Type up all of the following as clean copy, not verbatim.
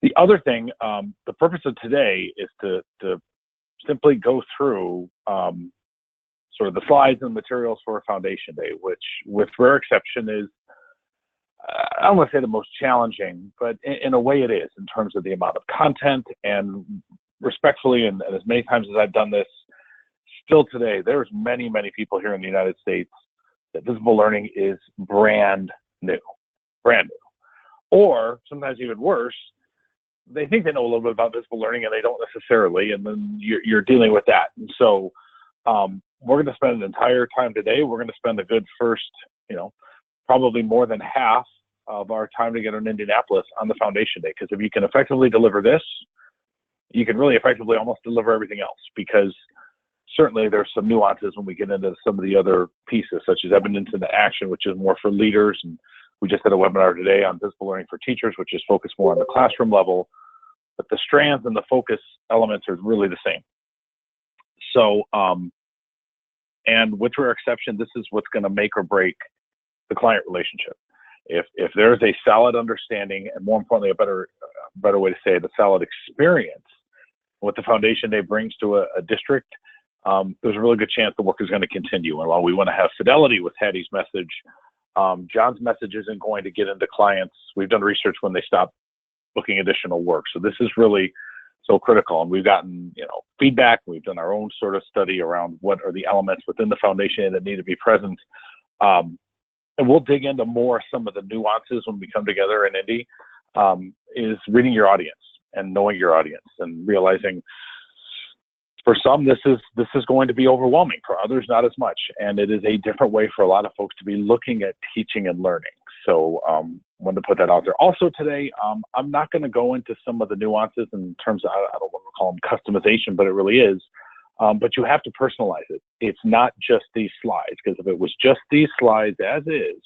The other thing, the purpose of today is to simply go through sort of the slides and materials for Foundation Day, which, with rare exception, is I don't want to say the most challenging, but in a way it is, in terms of the amount of content. And respectfully, and as many times as I've done this, still today, there's many people here in the United States that visible learning is brand new. Or sometimes even worse, they think they know a little bit about visible learning and they don't necessarily, and then you're dealing with that. And so we're going to spend an entire time today. We're going to spend a good first, probably more than half of our time together in Indianapolis on the Foundation Day. Because if you can effectively deliver this, you can really effectively almost deliver everything else, because certainly there's some nuances when we get into some of the other pieces, such as evidence into action, which is more for leaders. And we just had a webinar today on visible learning for teachers, which is focused more on the classroom level. But the strands and the focus elements are really the same. So, and with rare exception, this is what's going to make or break the client relationship. If there's a solid understanding, and more importantly, a better way to say it, a solid experience, what the Foundation Day brings to a district, there's a really good chance the work is going to continue. And while we want to have fidelity with Hattie's message, John's message isn't going to get into clients. We've done research when they stop booking additional work. So this is really so critical. And we've gotten, feedback. We've done our own sort of study around what are the elements within the Foundation that need to be present. And we'll dig into some of the nuances when we come together in Indy, is reading your audience and knowing your audience and realizing for some, this is going to be overwhelming. For others, not as much. And it is a different way for a lot of folks to be looking at teaching and learning. So wanted to put that out there. Also today, I'm not going to go into some of the nuances in terms of, I don't want to call them customization, but it really is. But you have to personalize it. It's not just these slides, because if it was just these slides as is,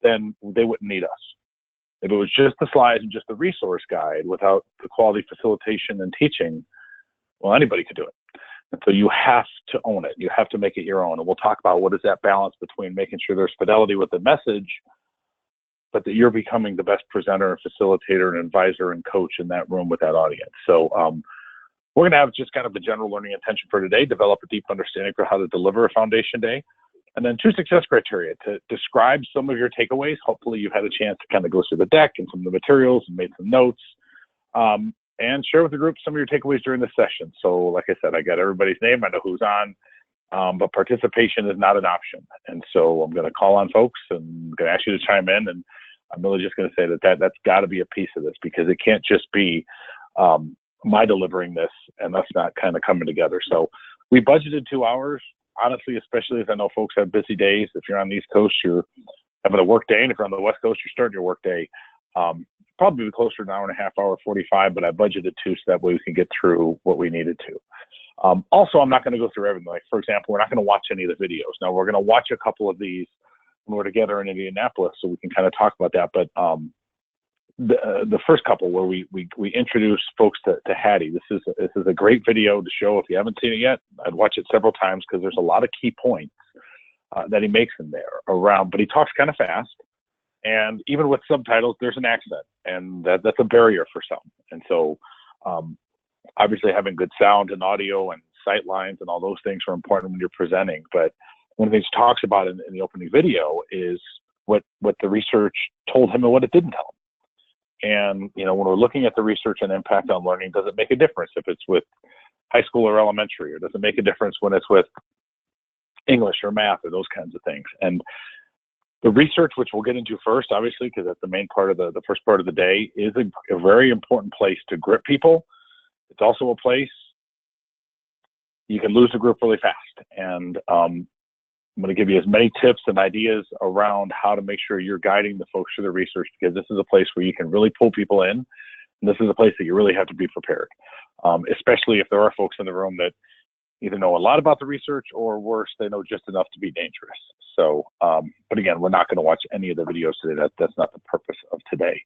then they wouldn't need us. If it was just the slides and just the resource guide without the quality facilitation and teaching, well, anybody could do it. And so you have to own it. You have to make it your own. And we'll talk about what is that balance between making sure there's fidelity with the message, but that you're becoming the best presenter and facilitator and advisor and coach in that room with that audience. So we're going to have just kind of the general learning intention for today, develop a deep understanding for how to deliver a Foundation Day, and then 2 success criteria to describe some of your takeaways. Hopefully you've had a chance to kind of go through the deck and some of the materials and made some notes. And share with the group some of your takeaways during the session. So like I said, I got everybody's name, I know who's on, but participation is not an option. And so I'm going to call on folks and I'm going to ask you to chime in. And I'm really just going to say that's got to be a piece of this, because it can't just be my delivering this and us not kind of coming together. So we budgeted 2 hours, honestly, especially as I know folks have busy days. If you're on the East Coast, you're having a work day. And if you're on the West Coast, you're starting your work day. Probably closer to an hour and a half, hour 45, but I budgeted 2 so that way we can get through what we needed to. Also, I'm not going to go through everything. Like, for example, we're not going to watch any of the videos. Now, we're going to watch a couple of these when we're together in Indianapolis, so we can kind of talk about that. But the first couple where we introduce folks to Hattie, this is a great video to show. If you haven't seen it yet, I'd watch it several times, because there's a lot of key points that he makes in there around, but he talks kind of fast. And even with subtitles, there's an accent, and that's a barrier for some. And so obviously having good sound and audio and sight lines and all those things are important when you're presenting. But one of the things he talks about in the opening video is what the research told him and what it didn't tell him. And, when we're looking at the research and impact on learning, does it make a difference if it's with high school or elementary, or does it make a difference when it's with English or math or those kinds of things? And the research, which we'll get into first, obviously, because that's the main part of the first part of the day, is a very important place to grip people. It's also a place you can lose a group really fast. And I'm going to give you as many tips and ideas around how to make sure you're guiding the folks through the research, because this is a place where you can really pull people in. And this is a place that you really have to be prepared, especially if there are folks in the room that either know a lot about the research, or worse, they know just enough to be dangerous. So, but again, we're not going to watch any of the videos today. That's not the purpose of today.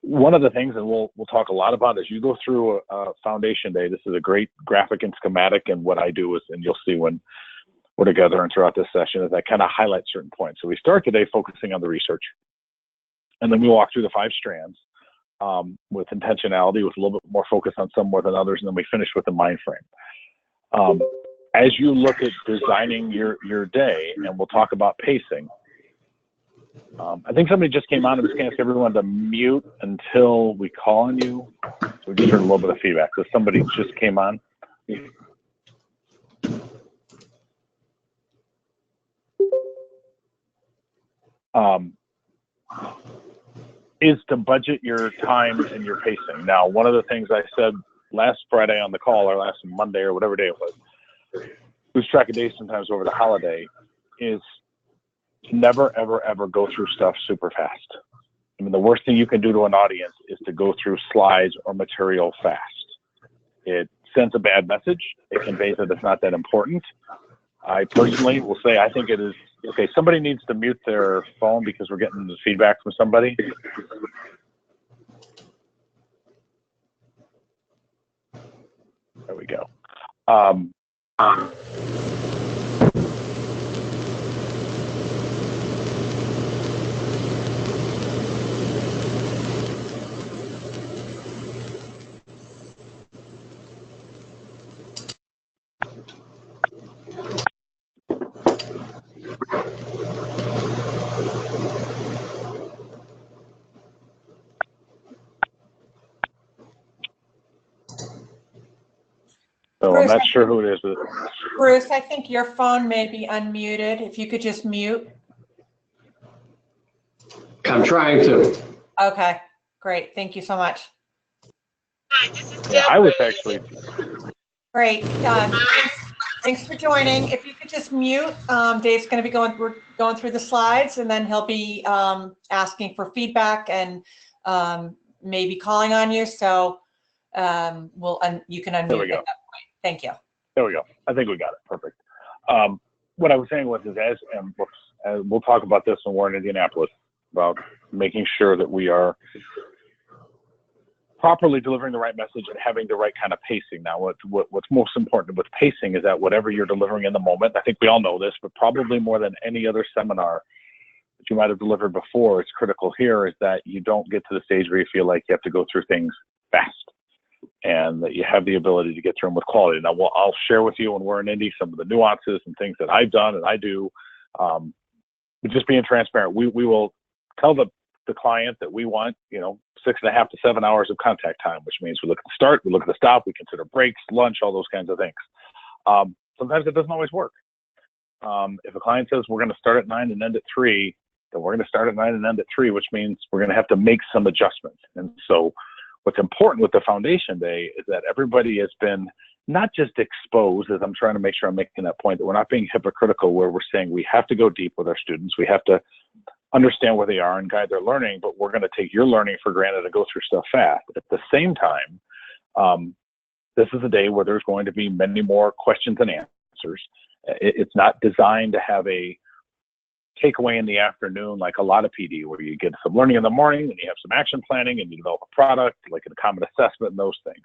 One of the things, and we'll talk a lot about as you go through a Foundation Day, this is a great graphic and schematic, and what I do is, and you'll see when we're together and throughout this session, is I kind of highlight certain points. So we start today focusing on the research, and then we walk through the 5 strands. with intentionality, with a little bit more focus on some more than others, and then we finish with a mind frame. As you look at designing your day, and we'll talk about pacing, I think somebody just came on. I'm just going to ask everyone to mute until we call on you. So we just heard a little bit of feedback. So somebody just came on. Is to budget your time and your pacing. Now, one of the things I said last Friday on the call, or last Monday, or whatever day it was, lose track of days sometimes over the holiday, is never, ever, ever go through stuff super fast. I mean, the worst thing you can do to an audience is to go through slides or material fast. It sends a bad message. It conveys that it's not that important. I personally will say I think it is. Okay, somebody needs to mute their phone because we're getting the feedback from somebody. There we go. So Bruce, I'm not sure who it is. But Bruce, I think your phone may be unmuted. If you could just mute. I'm trying to. Okay, great. Thank you so much. Hi, this is yeah, I was actually. Great. Thanks for joining. If you could just mute, Dave's going to be going through the slides, and then he'll be asking for feedback and maybe calling on you. So you can unmute at that point. Thank you. There we go. I think we got it. Perfect. What I was saying was, as we'll talk about this when we're in Indianapolis, about making sure that we are properly delivering the right message and having the right kind of pacing. Now, what's most important with pacing is that whatever you're delivering in the moment, I think we all know this, but probably more than any other seminar that you might have delivered before, it's critical here is that you don't get to the stage where you feel like you have to go through things fast, and that you have the ability to get through them with quality. Now, I'll share with you when we're in Indy some of the nuances and things that I've done and I do. But just being transparent, we will tell the client that we want, 6.5 to 7 hours of contact time, which means we look at the start, we look at the stop, we consider breaks, lunch, all those kinds of things. Sometimes it doesn't always work. If a client says we're going to start at 9 and end at 3, then we're going to start at 9 and end at 3, which means we're going to have to make some adjustments. And so what's important with the foundation day is that everybody has been not just exposed, as I'm trying to make sure I'm making that point, that we're not being hypocritical where we're saying we have to go deep with our students, we have to understand where they are and guide their learning, but we're going to take your learning for granted and go through stuff fast. At the same time, this is a day where there's going to be many more questions and answers. It's not designed to have a takeaway in the afternoon like a lot of PD, where you get some learning in the morning and you have some action planning and you develop a product, like a common assessment and those things.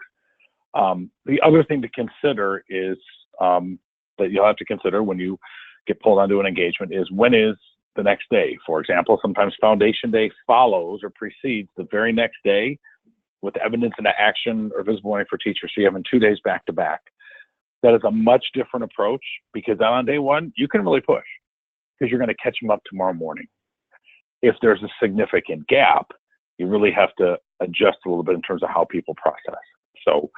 The other thing to consider is that you'll have to consider when you get pulled onto an engagement is when is the next day. For example, sometimes foundation day follows or precedes the very next day with evidence and action or visible learning for teachers. So you're having 2 days back to back. That is a much different approach, because on day one, you can really push because you're going to catch them up tomorrow morning. If there's a significant gap, you really have to adjust a little bit in terms of how people process. So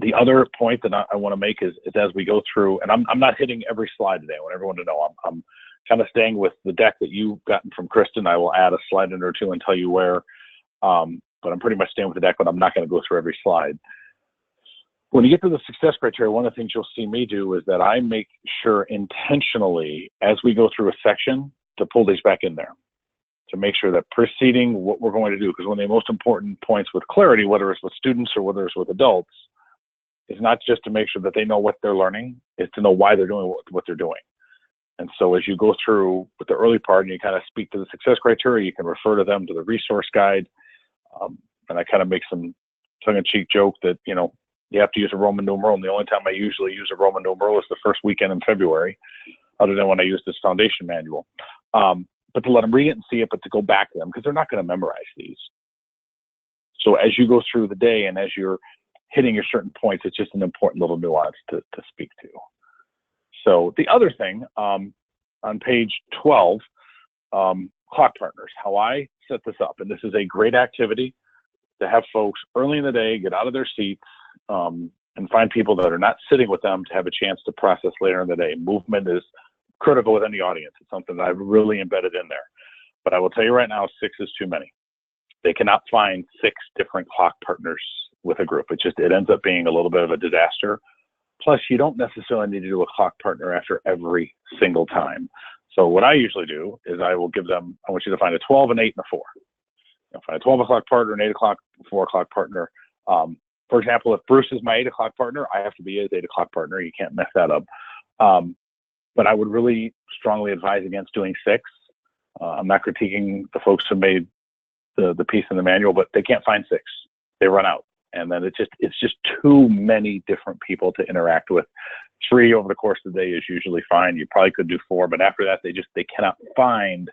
the other point that I want to make is as we go through, and I'm not hitting every slide today. I want everyone to know I'm kind of staying with the deck that you've gotten from Kristen. I will add a slide in or two and tell you where, but I'm pretty much staying with the deck, but I'm not going to go through every slide. When you get to the success criteria, one of the things you'll see me do is that I make sure intentionally as we go through a section to pull these back in there, to make sure that preceding what we're going to do, because one of the most important points with clarity, whether it's with students or whether it's with adults, is not just to make sure that they know what they're learning, it's to know why they're doing what they're doing. And so as you go through with the early part and you kind of speak to the success criteria, you can refer to them to the resource guide. And I kind of make some tongue-in-cheek joke that, you have to use a Roman numeral, and the only time I usually use a Roman numeral is the first weekend in February, other than when I use this foundation manual. But but to let them read it and see it, but to go back to them because they're not going to memorize these. So as you go through the day and as you're hitting your certain points, it's just an important little nuance to speak to. So the other thing on page 12, clock partners, how I set this up, and this is a great activity to have folks early in the day get out of their seats and find people that are not sitting with them to have a chance to process later in the day. Movement is critical with any audience. It's something that I've really embedded in there. But I will tell you right now, 6 is too many. They cannot find 6 different clock partners with a group. It ends up being a little bit of a disaster. Plus, you don't necessarily need to do a clock partner after every single time. So what I usually do is I will give them, I want you to find a 12, an 8, and a 4. Find a 12 o'clock partner, an 8 o'clock, 4 o'clock partner. For example, if Bruce is my 8 o'clock partner, I have to be his 8 o'clock partner. You can't mess that up. But I would really strongly advise against doing 6. I'm not critiquing the folks who made the piece in the manual, but they can't find 6. They run out. And then it's just too many different people to interact with. 3 over the course of the day is usually fine. You probably could do 4, but after that, they cannot find,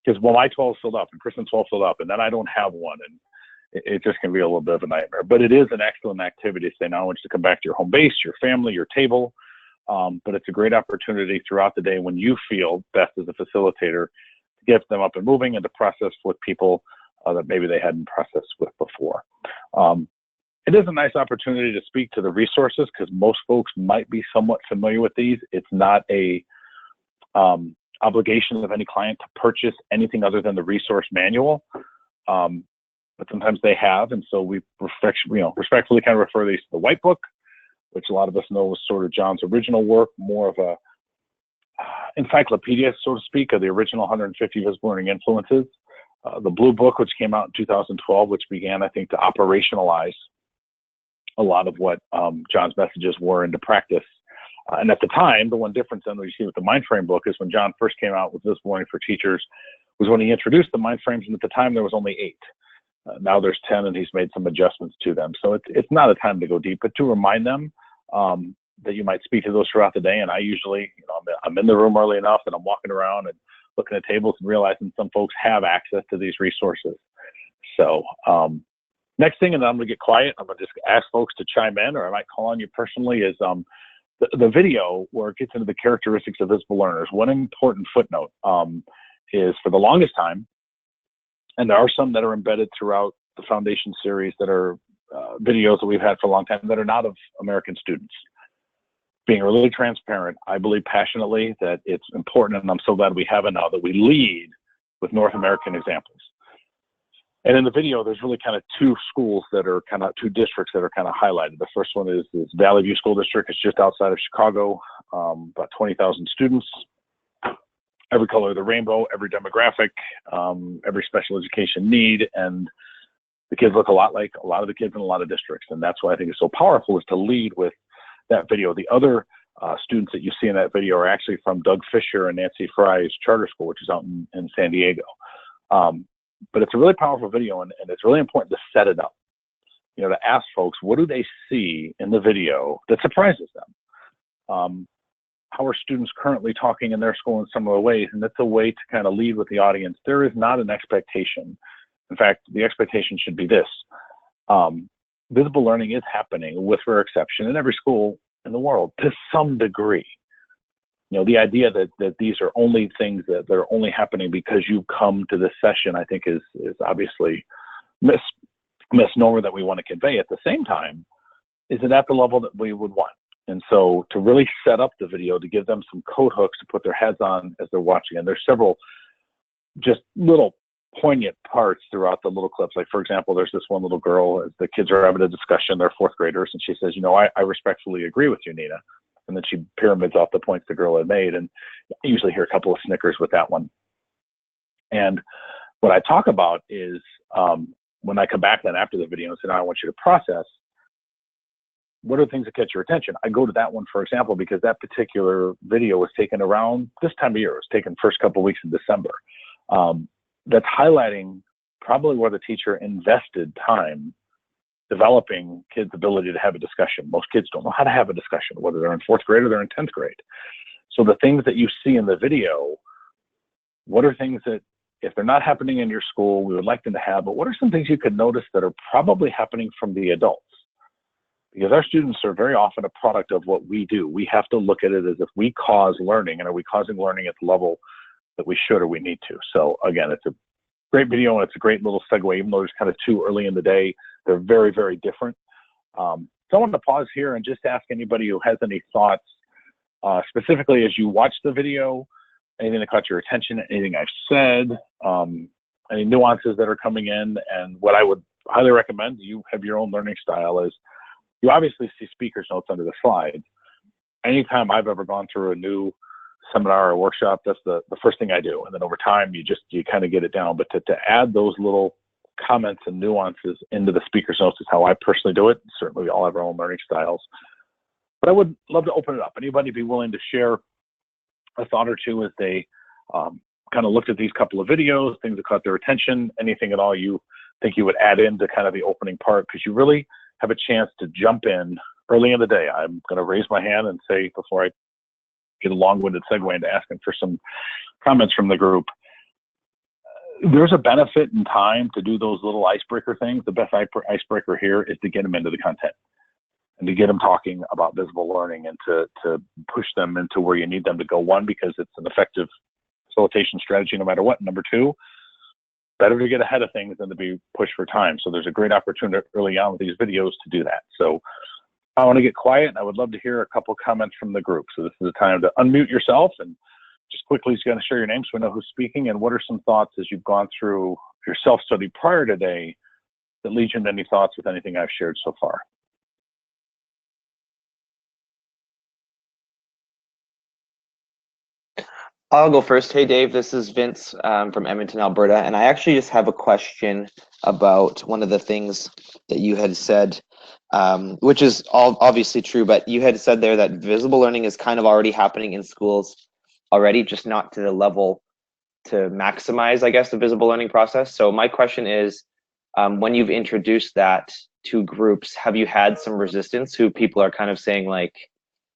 because well, my 12 filled up and Kristen's 12 filled up, and then I don't have one, and it just can be a little bit of a nightmare. But it is an excellent activity. So now I want you to come back to your home base, your family, your table. But it's a great opportunity throughout the day when you feel best as a facilitator to get them up and moving and to process with people that maybe they hadn't processed with before. It is a nice opportunity to speak to the resources because most folks might be somewhat familiar with these. It's not a obligation of any client to purchase anything other than the resource manual. But sometimes they have, and so we respectfully kind of refer these to the White Book, which a lot of us know was sort of John's original work, more of a encyclopedia, so to speak, of the original 150 visible learning influences. The Blue Book, which came out in 2012, which began, I think, to operationalize a lot of what John's messages were into practice. And at the time, the one difference then we see with the Mindframe book is when John first came out with Visible Learning for Teachers was when he introduced the Mindframes, and at the time there was only 8. Now there's 10, and he's made some adjustments to them. So it's not a time to go deep, but to remind them that you might speak to those throughout the day. And I usually, I'm in the room early enough and I'm walking around and looking at tables and realizing some folks have access to these resources. So next thing, and then I'm going to get quiet. I'm going to just ask folks to chime in, or I might call on you personally, is the video where it gets into the characteristics of visible learners. One important footnote is for the longest time, and there are some that are embedded throughout the Foundation series that are videos that we've had for a long time that are not of American students. Being really transparent, I believe passionately that it's important, and I'm so glad we have it now, that we lead with North American examples. And in the video, there's really kind of 2 schools that are kind of 2 districts that are kind of highlighted. The first one is Valley View School District. It's just outside of Chicago, about 20,000 students, every color of the rainbow, every demographic, every special education need. And the kids look a lot like a lot of the kids in a lot of districts. And that's why I think it's so powerful, is to lead with that video. The other students that you see in that video are actually from Doug Fisher and Nancy Fry's charter school, which is out in San Diego. But it's a really powerful video, and it's really important to set it up, to ask folks, what do they see in the video that surprises them? How are students currently talking in their school in similar ways? And that's a way to kind of lead with the audience. There is not an expectation. In fact, the expectation should be this. Visible learning is happening, with rare exception, in every school in the world to some degree. The idea that these are only things that are only happening because you come to this session, I think is obviously misnomer that we want to convey. At the same time, is it at the level that we would want? And so to really set up the video, to give them some code hooks to put their heads on as they're watching. And there's several just little poignant parts throughout the little clips. Like, for example, there's this one little girl, as the kids are having a discussion, they're 4th graders, and she says, I respectfully agree with you, Nina. And then she pyramids off the points the girl had made. And I usually hear a couple of snickers with that one. And what I talk about is when I come back then after the video and say, I want you to process, what are the things that catch your attention? I go to that one, for example, because that particular video was taken around this time of year. It was taken first couple of weeks in December. That's highlighting probably where the teacher invested time developing kids' ability to have a discussion. Most kids don't know how to have a discussion, whether they're in 4th grade or they're in 10th grade. So the things that you see in the video what are things that, if they're not happening in your school, we would like them to have, but what are some things you could notice that are probably happening from the adults? Because our students are very often a product of what we do. We have to look at it as if we cause learning, and are we causing learning at the level that we should or we need to? So again, it's a great video, and it's a great little segue, even though it's kind of too early in the day. They're very, very different. So I wanted to pause here and just ask anybody who has any thoughts, specifically as you watch the video, anything that caught your attention, anything I've said, any nuances that are coming in. And what I would highly recommend, you have your own learning style, is you obviously see speaker's notes under the slides. Anytime I've ever gone through a new seminar or workshop, that's the first thing I do. And then over time, you kind of get it down. But to add those little comments and nuances into the speaker's notes is how I personally do it. Certainly we all have our own learning styles. But I would love to open it up. Anybody be willing to share a thought or two as they kind of looked at these couple of videos, things that caught their attention, anything at all you think you would add into kind of the opening part, because you really have a chance to jump in early in the day. I'm going to raise my hand and say, before I get a long-winded segue into asking for some comments from the group, there's a benefit in time to do those little icebreaker things. The best icebreaker here is to get them into the content and to get them talking about visible learning, and to push them into where you need them to go. One, because it's an effective facilitation strategy no matter what. Number two, better to get ahead of things than to be pushed for time. So there's a great opportunity early on with these videos to do that. So I want to get quiet, and I would love to hear a couple comments from the group. So this is the time to unmute yourself and just quickly just going to share your name so we know who's speaking, and what are some thoughts as you've gone through your self-study prior today that leads you into any thoughts with anything I've shared so far. I'll go first. Hey, Dave, this is Vince from Edmonton, Alberta. And I actually just have a question about one of the things that you had said, which is obviously true, but you had said there that visible learning is kind of already happening in schools already, just not to the level to maximize, I guess, the visible learning process. So my question is, when you've introduced that to groups, have you had some resistance who people are kind of saying like,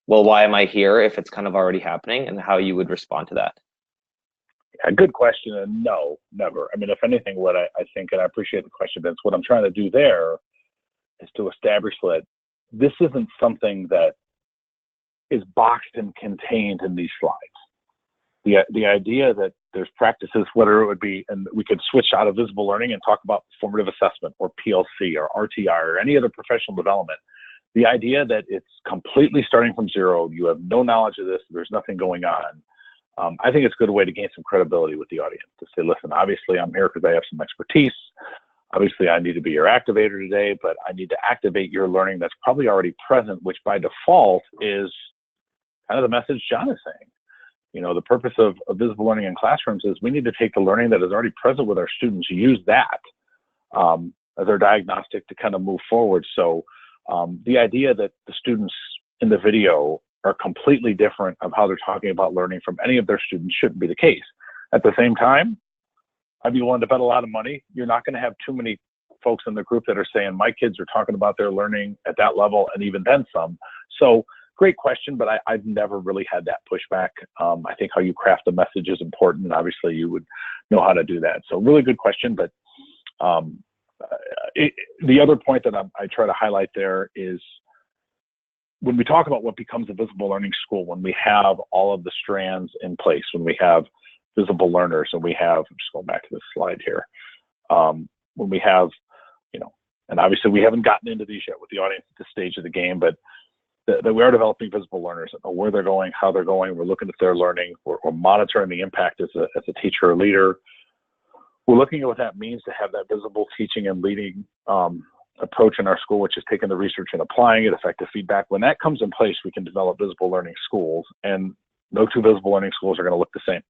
well, why am I here if it's kind of already happening, and how you would respond to that? Yeah, good question, and no, never. I mean, if anything, what I think, and I appreciate the question, Vince, what I'm trying to do there is to establish that this isn't something that is boxed and contained in these slides. The idea that there's practices, whether it would be, and we could switch out of visible learning and talk about formative assessment or PLC or RTI or any other professional development. The idea that it's completely starting from zero, you have no knowledge of this, there's nothing going on. I think it's a good way to gain some credibility with the audience, to say, listen, obviously I'm here because I have some expertise. Obviously I need to be your activator today, but I need to activate your learning that's probably already present, which by default is kind of the message John is saying. You know, the purpose of visible learning in classrooms is we need to take the learning that is already present with our students, use that as our diagnostic to kind of move forward. So the idea that the students in the video are completely different of how they're talking about learning from any of their students shouldn't be the case. At the same time, I'd be willing to bet a lot of money. You're not going to have too many folks in the group that are saying, my kids are talking about their learning at that level, and even then some. So great question, but I've never really had that pushback. I think how you craft the message is important, and obviously you would know how to do that. So really good question, but the other point that I try to highlight there is when we talk about what becomes a visible learning school, when we have all of the strands in place, when we have visible learners, and we have, I'm just going back to this slide here, when we have, you know, and obviously we haven't gotten into these yet with the audience at this stage of the game, but that we are developing visible learners that know where they're going, how they're going. We're looking at their learning. We're monitoring the impact as a teacher or leader. We're looking at what that means to have that visible teaching and leading approach in our school, which is taking the research and applying it, effective feedback. When that comes in place, we can develop visible learning schools, and no two visible learning schools are going to look the same.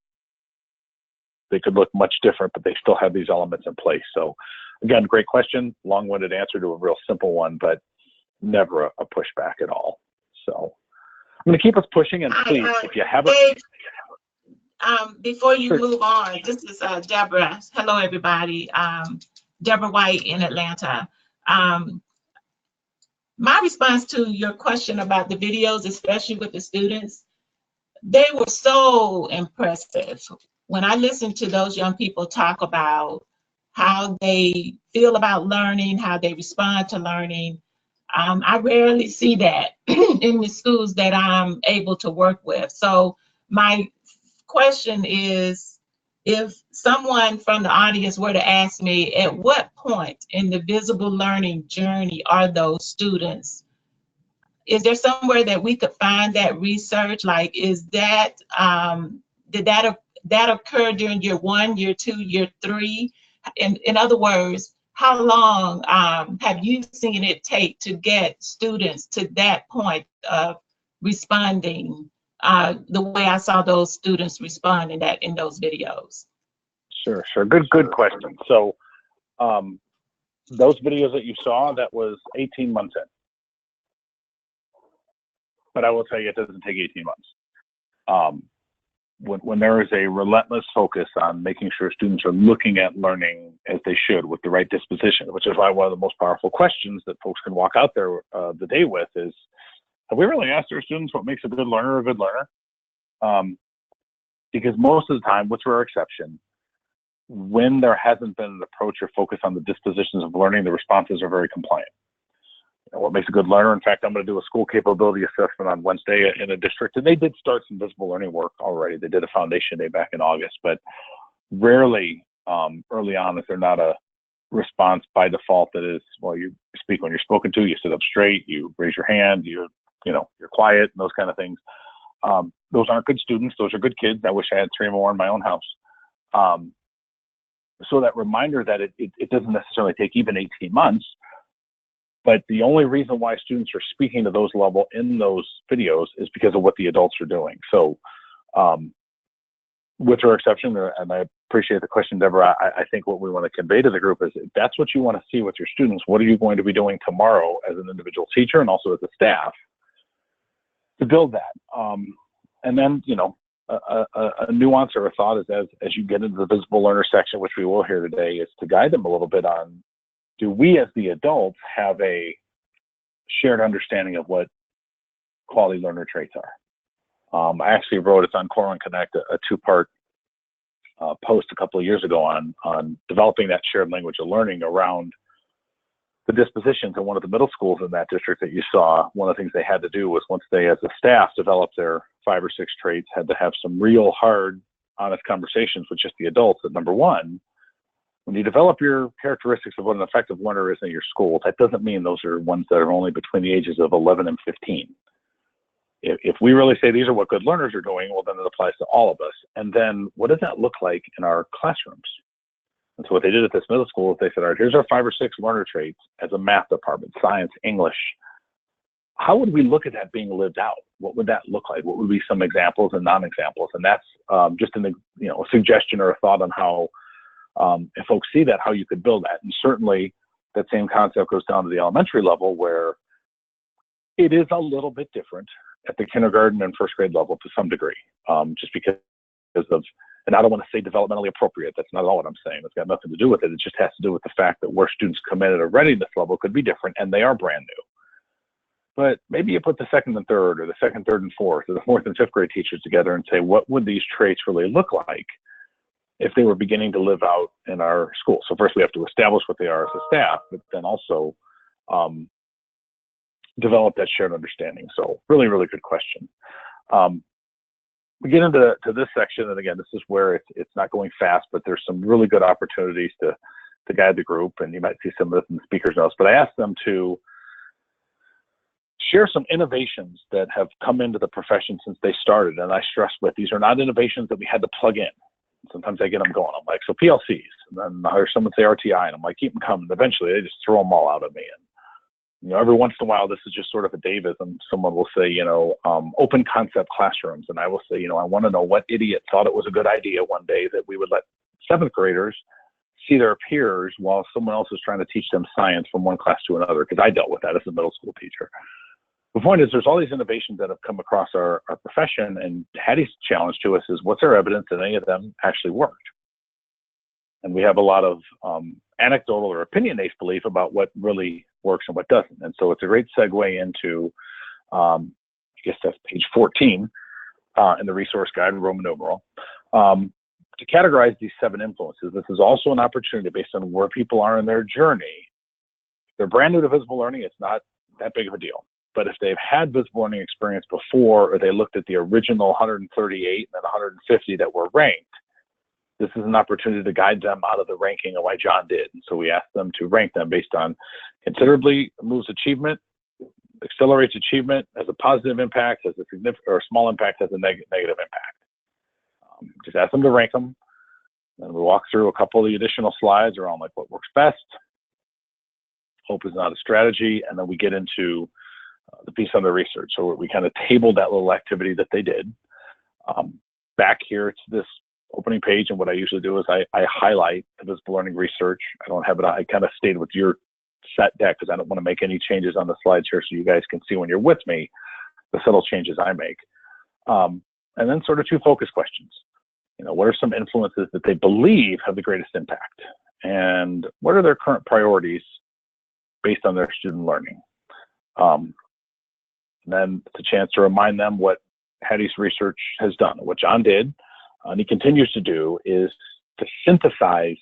They could look much different, but they still have these elements in place. So again, great question, long-winded answer to a real simple one, but never a pushback at all. So I'm going to keep us pushing, and please, if you haven't. Before you Sure. move on, this is Deborah. Hello, everybody. Deborah White in Atlanta. My response to your question about the videos, especially with the students, they were so impressive when I listen to those young people talk about how they feel about learning, how they respond to learning, I rarely see that in the schools that I'm able to work with. So my question is, if someone from the audience were to ask me, at what point in the visible learning journey are those students? Is there somewhere that we could find that research? Like, is that, did that occur during year 1, year 2, year 3? In other words, how long have you seen it take to get students to that point of responding the way I saw those students respond in those videos? Sure. Good question. So those videos that you saw, that was 18 months in. But I will tell you, it doesn't take 18 months. When there is a relentless focus on making sure students are looking at learning as they should with the right disposition, which is why one of the most powerful questions that folks can walk out there the day with is, have we really asked our students what makes a good learner a good learner? Because most of the time, with rare exception, when there hasn't been an approach or focus on the dispositions of learning, the responses are very compliant. What makes a good learner? In fact, I'm going to do a school capability assessment on Wednesday in a district, and they did start some visible learning work already. They did a foundation day back in August, but rarely early on is there not a response by default that is, well, you speak when you're spoken to, you sit up straight, you raise your hand, you're quiet, and those kind of things. Those aren't good students. Those are good kids. I wish I had 3 more in my own house. So that reminder that it doesn't necessarily take even 18 months. But the only reason why students are speaking to those level in those videos is because of what the adults are doing. So with your exception, and I appreciate the question, Deborah, I think what we want to convey to the group is, if that's what you want to see with your students, what are you going to be doing tomorrow as an individual teacher and also as a staff to build that? And then, a nuance or a thought is, as you get into the visible learner section, which we will hear today, is to guide them a little bit on, do we as the adults have a shared understanding of what quality learner traits are? I actually wrote, it's on Corwin Connect, a 2-part post a couple of years ago on developing that shared language of learning around the dispositions. In one of the middle schools in that district that you saw, one of the things they had to do was, once they as a staff developed their 5 or 6 traits, had to have some real hard, honest conversations with just the adults. That number one, when you develop your characteristics of what an effective learner is in your school, that doesn't mean those are ones that are only between the ages of 11 and 15. If we really say these are what good learners are doing, well, then it applies to all of us. And then what does that look like in our classrooms? And so what they did at this middle school is they said, all right, here's our 5 or 6 learner traits as a math department, science, English. How would we look at that being lived out? What would that look like? What would be some examples and non-examples? And that's just a suggestion or a thought on how, if folks see that, how you could build that. And certainly that same concept goes down to the elementary level, where it is a little bit different at the kindergarten and first grade level to some degree, just because of, and I don't want to say developmentally appropriate, that's not all what I'm saying. It's got nothing to do with it. It just has to do with the fact that where students come in at a readiness level could be different, and they are brand new. But maybe you put the 2nd and 3rd, or the 2nd, 3rd, and 4th, or the 4th and 5th grade teachers together and say, what would these traits really look like if they were beginning to live out in our school? So first we have to establish what they are as a staff, but then also develop that shared understanding. So really, really good question. We get into this section, and again, this is where it's not going fast, but there's some really good opportunities to guide the group, and you might see some of this in the speaker's notes. But I asked them to share some innovations that have come into the profession since they started, and I stress with, these are not innovations that we had to plug in. Sometimes I get them going. I'm like, so PLCs, and then I hear someone say RTI, and I'm like, keep them coming. Eventually, they just throw them all out at me. And every once in a while, this is just sort of a Davism. Someone will say, open concept classrooms, and I will say, I want to know what idiot thought it was a good idea one day that we would let 7th graders see their peers while someone else is trying to teach them science from one class to another, because I dealt with that as a middle school teacher. The point is, there's all these innovations that have come across our profession, and Hattie's challenge to us is, what's our evidence that any of them actually worked? And we have a lot of anecdotal or opinion-based belief about what really works and what doesn't. And so it's a great segue into, I guess that's page 14 in the resource guide, Roman numeral. to categorize these 7 influences, this is also an opportunity based on where people are in their journey. If they're brand new to visible learning, it's not that big of a deal. But if they've had visible learning experience before, or they looked at the original 138 and then 150 that were ranked, this is an opportunity to guide them out of the ranking of why John did. And so we asked them to rank them based on considerably moves achievement, accelerates achievement, has a positive impact, has a significant or a small impact, has a negative impact. Just ask them to rank them. And we walk through a couple of the additional slides around like what works best. Hope is not a strategy. And then we get into the piece on the research. So we kind of tabled that little activity that they did. Back here to this opening page, and what I usually do is I highlight the visible learning research. I don't have it, I kind of stayed with your set deck because I don't want to make any changes on the slides here so you guys can see when you're with me the subtle changes I make. And then sort of 2 focus questions. You know, what are some influences that they believe have the greatest impact? And what are their current priorities based on their student learning? And then it's a chance to remind them what Hattie's research has done. What John did, and he continues to do, is to synthesize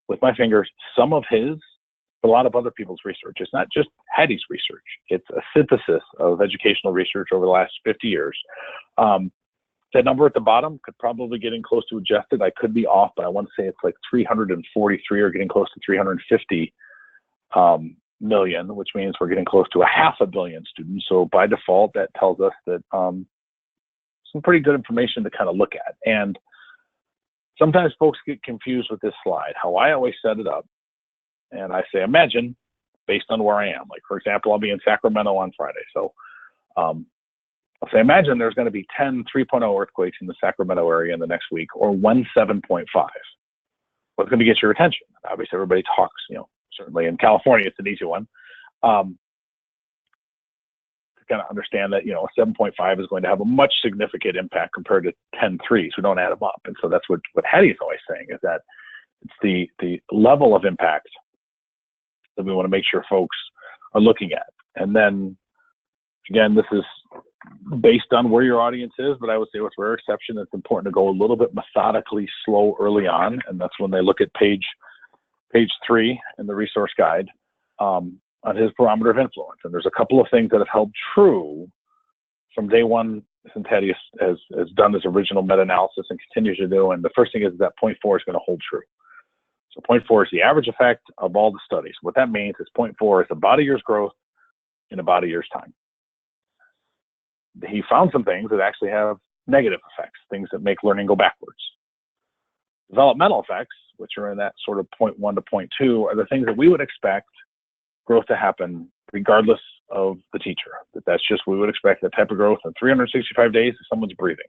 with my fingers some of his, but a lot of other people's research. It's not just Hattie's research. It's a synthesis of educational research over the last 50 years. That number at the bottom could probably get in close to adjusted. I could be off, but I want to say it's like 343 or getting close to 350 million, which means we're getting close to 500 million students. So by default, that tells us that some pretty good information to kind of look at. And sometimes folks get confused with this slide. How I always set it up, and I say, imagine based on where I am. Like, for example, I'll be in Sacramento on Friday. So I'll say, imagine there's going to be 10 3.0 earthquakes in the Sacramento area in the next week, or 1 7.5. What's going to get your attention? Obviously, everybody talks, you know, certainly in California, it's an easy one. To kind of understand that, you know, a 7.5 is going to have a much significant impact compared to 10 3s who don't add them up. And so that's what Hattie is always saying, is that it's the level of impact that we want to make sure folks are looking at. And then, again, this is based on where your audience is, but I would say with rare exception, it's important to go a little bit methodically slow early on. And that's when they look at page 3 in the resource guide on his barometer of influence. And there's a couple of things that have held true from day one since Hattie has done this original meta-analysis and continues to do. And the first thing is that 0.4 is going to hold true. So 0.4 is the average effect of all the studies. What that means is 0.4 is about a year's growth in about a year's time. He found some things that actually have negative effects, things that make learning go backwards. Developmental effects, which are in that sort of 0.1 to 0.2, are the things that we would expect growth to happen regardless of the teacher. That's just, we would expect that type of growth in 365 days if someone's breathing.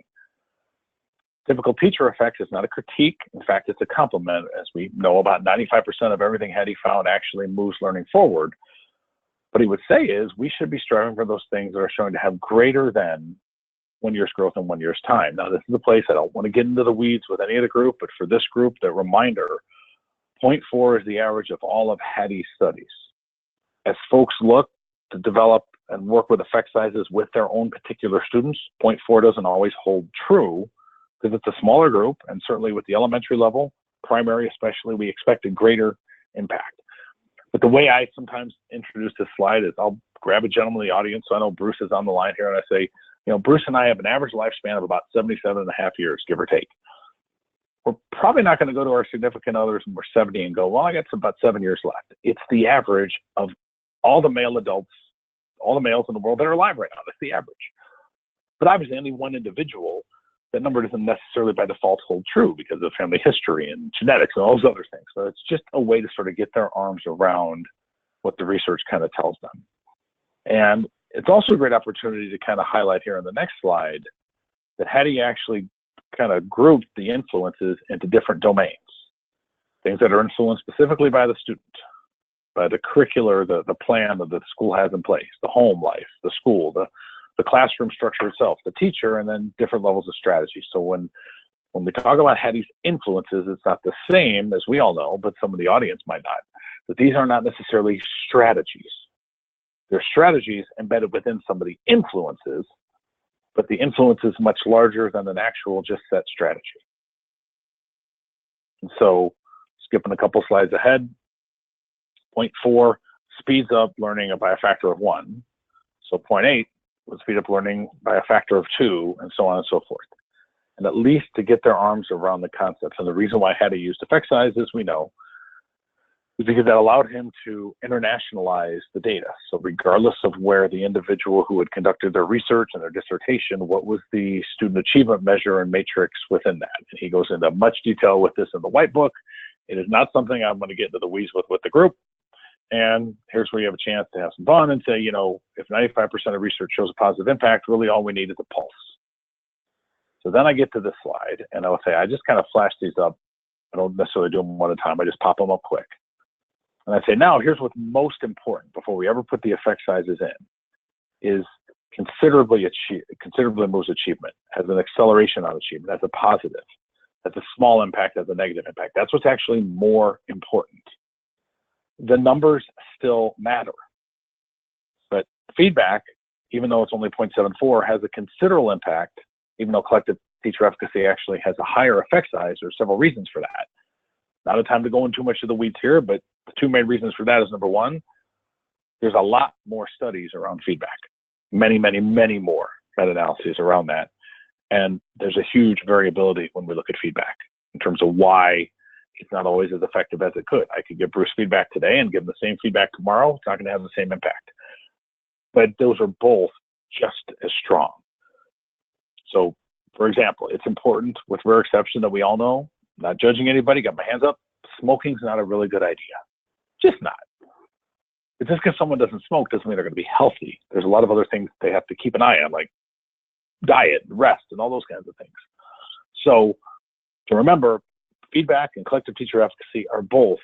Typical teacher effect is not a critique. In fact, it's a compliment. As we know, about 95% of everything Hattie found actually moves learning forward. What he would say is we should be striving for those things that are showing to have greater than 1 year's growth in 1 year's time. Now, this is a place I don't want to get into the weeds with any of the group, but for this group, the reminder, 0.4 is the average of all of Hattie's studies. As folks look to develop and work with effect sizes with their own particular students, 0.4 doesn't always hold true because it's a smaller group, and certainly with the elementary level, primary especially, we expect a greater impact. But the way I sometimes introduce this slide is I'll grab a gentleman in the audience. So I know Bruce is on the line here, and I say, you know, Bruce and I have an average lifespan of about 77 and a half years, give or take. We're probably not going to go to our significant others when we're 70 and go, well, I got about 7 years left. It's the average of all the male adults, all the males in the world that are alive right now. That's the average. But obviously, any one individual, that number doesn't necessarily by default hold true because of family history and genetics and all those other things. So it's just a way to sort of get their arms around what the research kind of tells them. And it's also a great opportunity to kind of highlight here on the next slide that Hattie actually kind of grouped the influences into different domains. Things that are influenced specifically by the student, by the curricular, the plan that the school has in place, the home life, the school, the classroom structure itself, the teacher, and then different levels of strategy. So when we talk about Hattie's influences, it's not the same, as we all know, but some of the audience might not. But these are not necessarily strategies. They're strategies embedded within some of the influences, but the influence is much larger than an actual just set strategy. And so skipping a couple slides ahead, point 4 speeds up learning by a factor of 1. So point 8 would speed up learning by a factor of 2, and so on and so forth. And at least to get their arms around the concepts. And the reason why Hattie used effect sizes, we know, is because that allowed him to internationalize the data. So regardless of where the individual who had conducted their research and their dissertation, what was the student achievement measure and matrix within that? And he goes into much detail with this in the white book. It is not something I'm going to get into the weeds with the group. And here's where you have a chance to have some fun and say, you know, if 95% of research shows a positive impact, really all we need is a pulse. So then I get to this slide, and I would say I just kind of flash these up. I don't necessarily do them one at a time. I just pop them up quick. And I say, now here's what's most important before we ever put the effect sizes in, is considerably moves achievement, has an acceleration on achievement, has a positive, has a small impact, has a negative impact. That's what's actually more important. The numbers still matter, but feedback, even though it's only 0.74, has a considerable impact, even though collective teacher efficacy actually has a higher effect size. There's several reasons for that. Not a time to go into too much of the weeds here, but the two main reasons for that is, number one, there's a lot more studies around feedback, many, many, many more meta-analyses around that. And there's a huge variability when we look at feedback in terms of why it's not always as effective as it could. I could give Bruce feedback today and give him the same feedback tomorrow. It's not going to have the same impact. But those are both just as strong. So, for example, it's important, with rare exception that we all know, not judging anybody, got my hands up, smoking's not a really good idea. Just not. But just because someone doesn't smoke doesn't mean they're going to be healthy. There's a lot of other things they have to keep an eye on, like diet, rest, and all those kinds of things. So to remember, feedback and collective teacher efficacy are both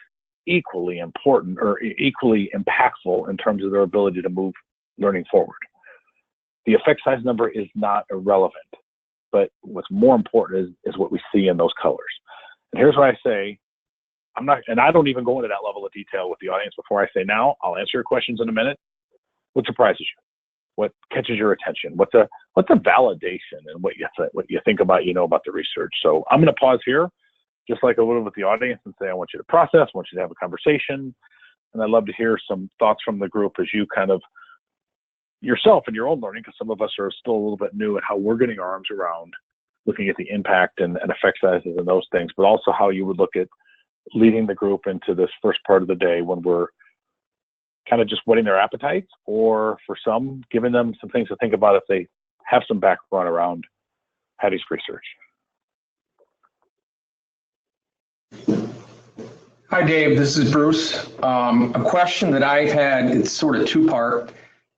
equally important or equally impactful in terms of their ability to move learning forward. The effect size number is not irrelevant, but what's more important is what we see in those colors. And here's why I say, I don't even go into that level of detail with the audience before I say, now I'll answer your questions in a minute. What surprises you? What catches your attention? What's a validation in what you think about, about the research? So I'm going to pause here, just like I would with the audience, and say, I want you to process, I want you to have a conversation. And I'd love to hear some thoughts from the group as you kind of yourself and your own learning, because some of us are still a little bit new at how we're getting our arms around looking at the impact and effect sizes and those things, but also how you would look at leading the group into this first part of the day when we're kind of just whetting their appetites, or for some, giving them some things to think about if they have some background around Hattie's research. Hi, Dave. This is Bruce. A question that I've had, it's sort of two-part,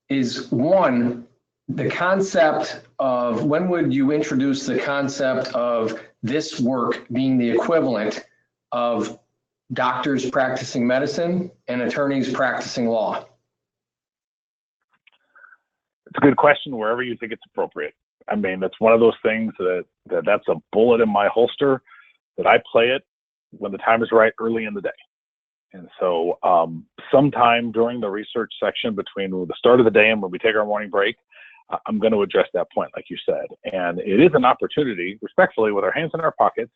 is one, the concept of when would you introduce the concept of this work being the equivalent of doctors practicing medicine and attorneys practicing law? It's a good question wherever you think it's appropriate. I mean, it's one of those things that's a bullet in my holster that I play it when the time is right early in the day. And so sometime during the research section between the start of the day and when we take our morning break, I'm going to address that point, like you said. And it is an opportunity, respectfully, with our hands in our pockets,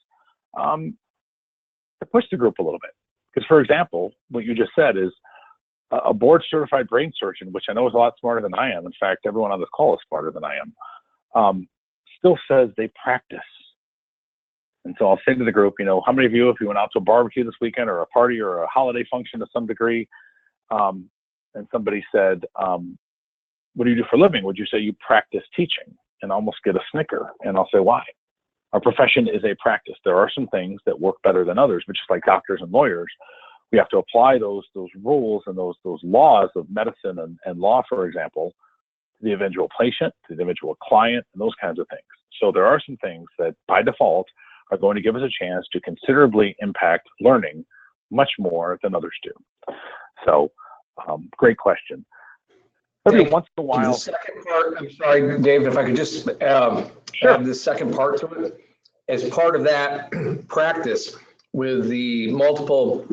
to push the group a little bit. Because, for example, what you just said is a board-certified brain surgeon, which I know is a lot smarter than I am. In fact, everyone on this call is smarter than I am, still says they practice. And so I'll say to the group, how many of you, if you went out to a barbecue this weekend or a party or a holiday function to some degree, and somebody said, what do you do for a living? Would you say you practice teaching? And almost get a snicker. And I'll say, why? Our profession is a practice. There are some things that work better than others, but just like doctors and lawyers, we have to apply those rules and those laws of medicine and law, for example, to the individual patient, to the individual client, and those kinds of things. So there are some things that by default are going to give us a chance to considerably impact learning much more than others do. So great question. Every once in a while. The second part, I'm sorry, Dave, if I could just add the second part to it. As part of that practice with the multiple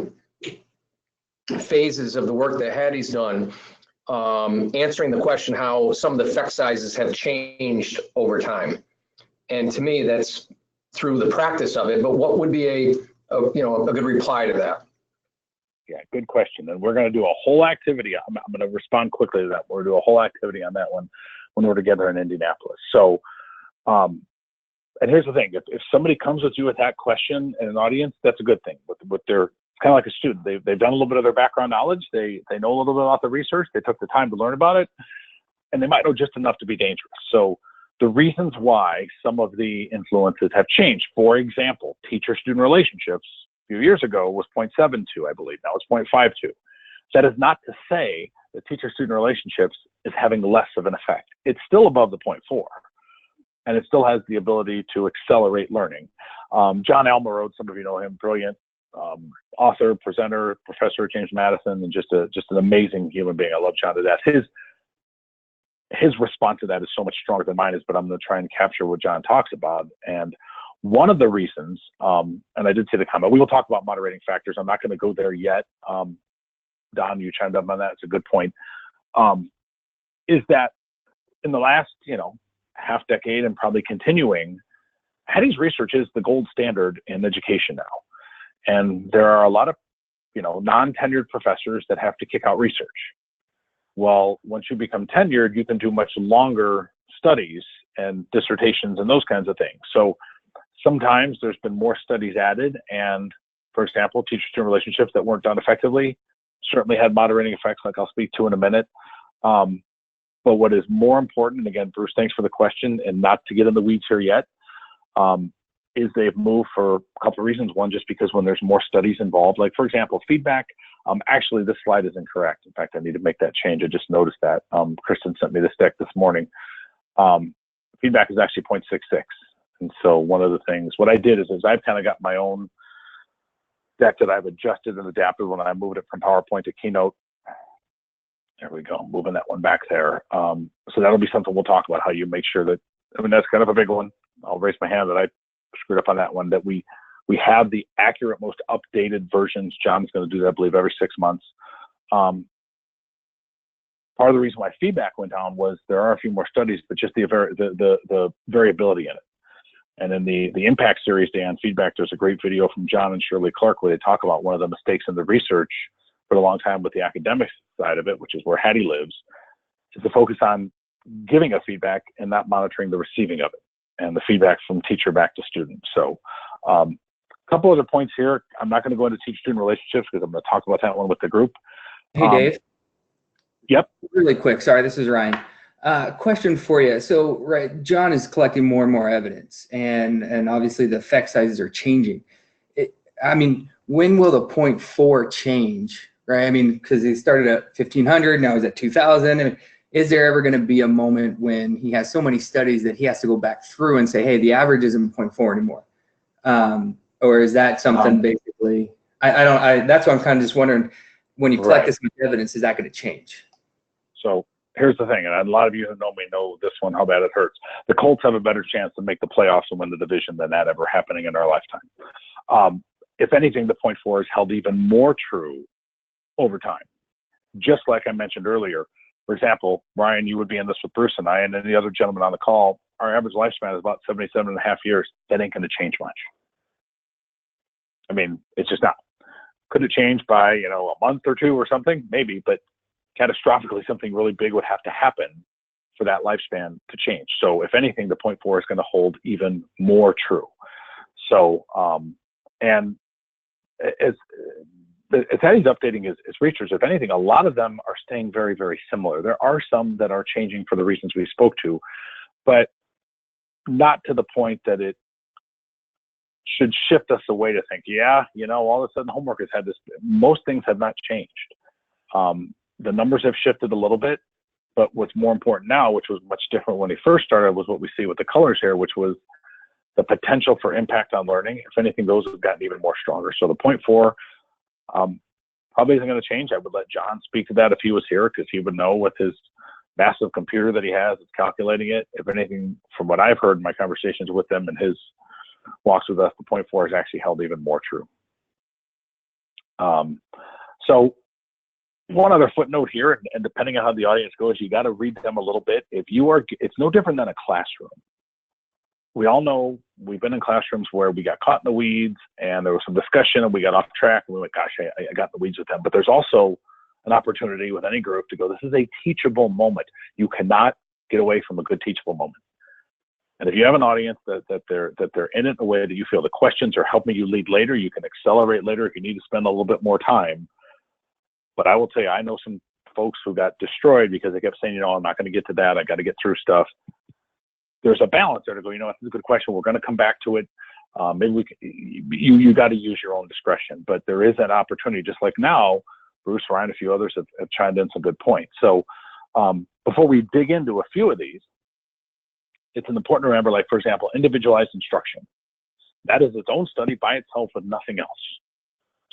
phases of the work that Hattie's done, answering the question how some of the effect sizes have changed over time. And to me, that's through the practice of it, but what would be a good reply to that. Yeah, good question. And we're going to do a whole activity. I'm going to respond quickly to that. We're going to do a whole activity on that one when we're together in Indianapolis. So, and here's the thing: if somebody comes with you with that question in an audience, that's a good thing. With their kind of like a student, they've done a little bit of their background knowledge. They know a little bit about the research. They took the time to learn about it, and they might know just enough to be dangerous. So the reasons why some of the influences have changed. For example, teacher-student relationships a few years ago was 0.72, I believe. Now it's 0.52. That is not to say that teacher-student relationships is having less of an effect. It's still above the 0.4, and it still has the ability to accelerate learning. John Almarode, some of you know him, brilliant author, presenter, professor at James Madison, and just an amazing human being. I love John to death. His response to that is so much stronger than mine is, but I'm going to try and capture what John talks about. And one of the reasons, and I did see the comment, we will talk about moderating factors. I'm not going to go there yet. Don, you chimed up on that. It's a good point. Is that in the last, half decade and probably continuing, Hattie's research is the gold standard in education now. And there are a lot of, non-tenured professors that have to kick out research. Well, once you become tenured, you can do much longer studies and dissertations and those kinds of things. So sometimes there's been more studies added, and for example, teacher-student relationships that weren't done effectively certainly had moderating effects, like I'll speak to in a minute. But what is more important, and again, Bruce, thanks for the question, and not to get in the weeds here yet, is they've moved for a couple of reasons. One, just because when there's more studies involved, like for example, feedback. Actually, this slide is incorrect. In fact, I need to make that change. I just noticed that. Kristen sent me this deck this morning. Feedback is actually 0.66. And so one of the things, what I did is I've kind of got my own deck that I've adjusted and adapted when I moved it from PowerPoint to Keynote. There we go, moving that one back there. So that'll be something we'll talk about, how you make sure that, that's kind of a big one. I'll raise my hand that I screwed up on that one, that we have the accurate, most updated versions. John's going to do that, I believe, every 6 months. Part of the reason why feedback went down was there are a few more studies, but just the variability in it. And in the Impact Series Day on feedback, there's a great video from John and Shirley Clark where they talk about one of the mistakes in the research for a long time with the academic side of it, which is where Hattie lives, is to focus on giving a feedback and not monitoring the receiving of it and the feedback from teacher back to student. So a couple other points here. I'm not going to go into teacher-student relationships because I'm going to talk about that one with the group. Hey, Dave. Yep. Really quick. Sorry, this is Ryan. Question for you. So, right, John is collecting more and more evidence, and obviously the effect sizes are changing. When will the 0.4 change, right? Because he started at 1,500, now he's at 2,000. Is there ever going to be a moment when he has so many studies that he has to go back through and say, hey, the average isn't 0.4 anymore? Or is that something basically, that's why I'm kind of just wondering, when you collect this much evidence, is that going to change? So here's the thing, and a lot of you who know me know this one, how bad it hurts. The Colts have a better chance to make the playoffs and win the division than that ever happening in our lifetime. If anything, the 0.4 is held even more true over time. Just like I mentioned earlier, for example, Ryan, you would be in this with Bruce and I, and any other gentleman on the call, our average lifespan is about 77.5 years. That ain't going to change much. It's just not. Could it change by, a month or two or something? Maybe, but catastrophically, something really big would have to happen for that lifespan to change. So if anything, the 0.4 is going to hold even more true. So, and as Hattie's updating his research, if anything, a lot of them are staying very, very similar. There are some that are changing for the reasons we spoke to, but not to the point that it should shift us away to think, all of a sudden homework has had this. Most things have not changed. The numbers have shifted a little bit, but what's more important now, which was much different when he first started, was what we see with the colors here, which was the potential for impact on learning. If anything, those have gotten even more stronger. So the 0.4 probably isn't going to change. I would let John speak to that if he was here, because he would know with his massive computer that he has, it's calculating it. If anything, from what I've heard in my conversations with them and his walks with us, the 0.4 is actually held even more true. So one other footnote here, and depending on how the audience goes, you got to read them a little bit. It's no different than a classroom. we all know we've been in classrooms where we got caught in the weeds and there was some discussion and we got off track and we went, gosh, I got in the weeds with them. But there's also an opportunity with any group to go, this is a teachable moment. You cannot get away from a good teachable moment. And if you have an audience that they're in it in a way that you feel the questions are helping you lead later, you can accelerate later if you need to spend a little bit more time. But I will tell you, I know some folks who got destroyed because they kept saying, you know, I'm not going to get to that. I got to get through stuff. There's a balance there to go, you know, that's a good question. We're going to come back to it. Maybe we can, you got to use your own discretion, but there is that opportunity. Just like now, Bruce, Ryan, a few others have chimed in some good points. So before we dig into a few of these, it's important to remember, like, for example, individualized instruction. That is its own study by itself with nothing else.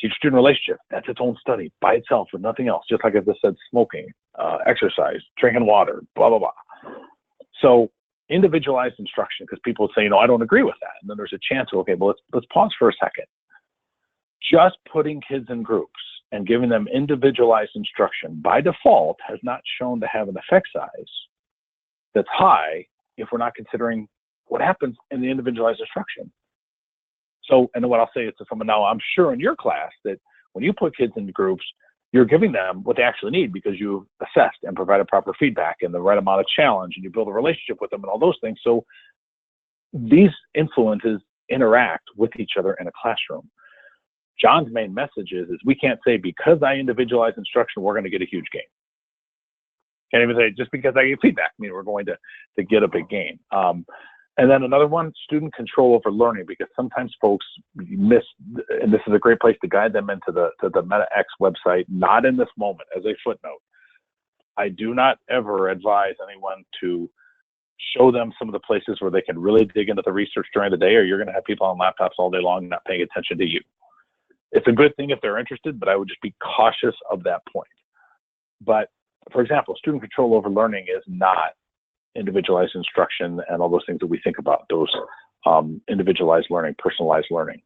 Teacher-student relationship, that's its own study by itself with nothing else. Just like I just said, smoking, exercise, drinking water, blah, blah, blah. So individualized instruction, because people say, you know, I don't agree with that. And then there's a chance of, okay, well, let's pause for a second. Just putting kids in groups and giving them individualized instruction by default has not shown to have an effect size that's high if we're not considering what happens in the individualized instruction. So, and what I'll say is to someone now, I'm sure in your class that when you put kids into groups, you're giving them what they actually need because you assessed and provided proper feedback and the right amount of challenge, and you build a relationship with them and all those things. So these influences interact with each other in a classroom. John's main message is we can't say because I individualize instruction, we're going to get a huge gain. Can't even say just because I give feedback, I mean, we're going to get a big gain. And then another one, student control over learning, because sometimes folks miss, and this is a great place to guide them into the MetaX website, not in this moment, as a footnote. I do not ever advise anyone to show them some of the places where they can really dig into the research during the day, or you're going to have people on laptops all day long not paying attention to you. It's a good thing if they're interested, but I would just be cautious of that point. But for example, student control over learning is not individualized instruction and all those things that we think about, those individualized learning, personalized learning.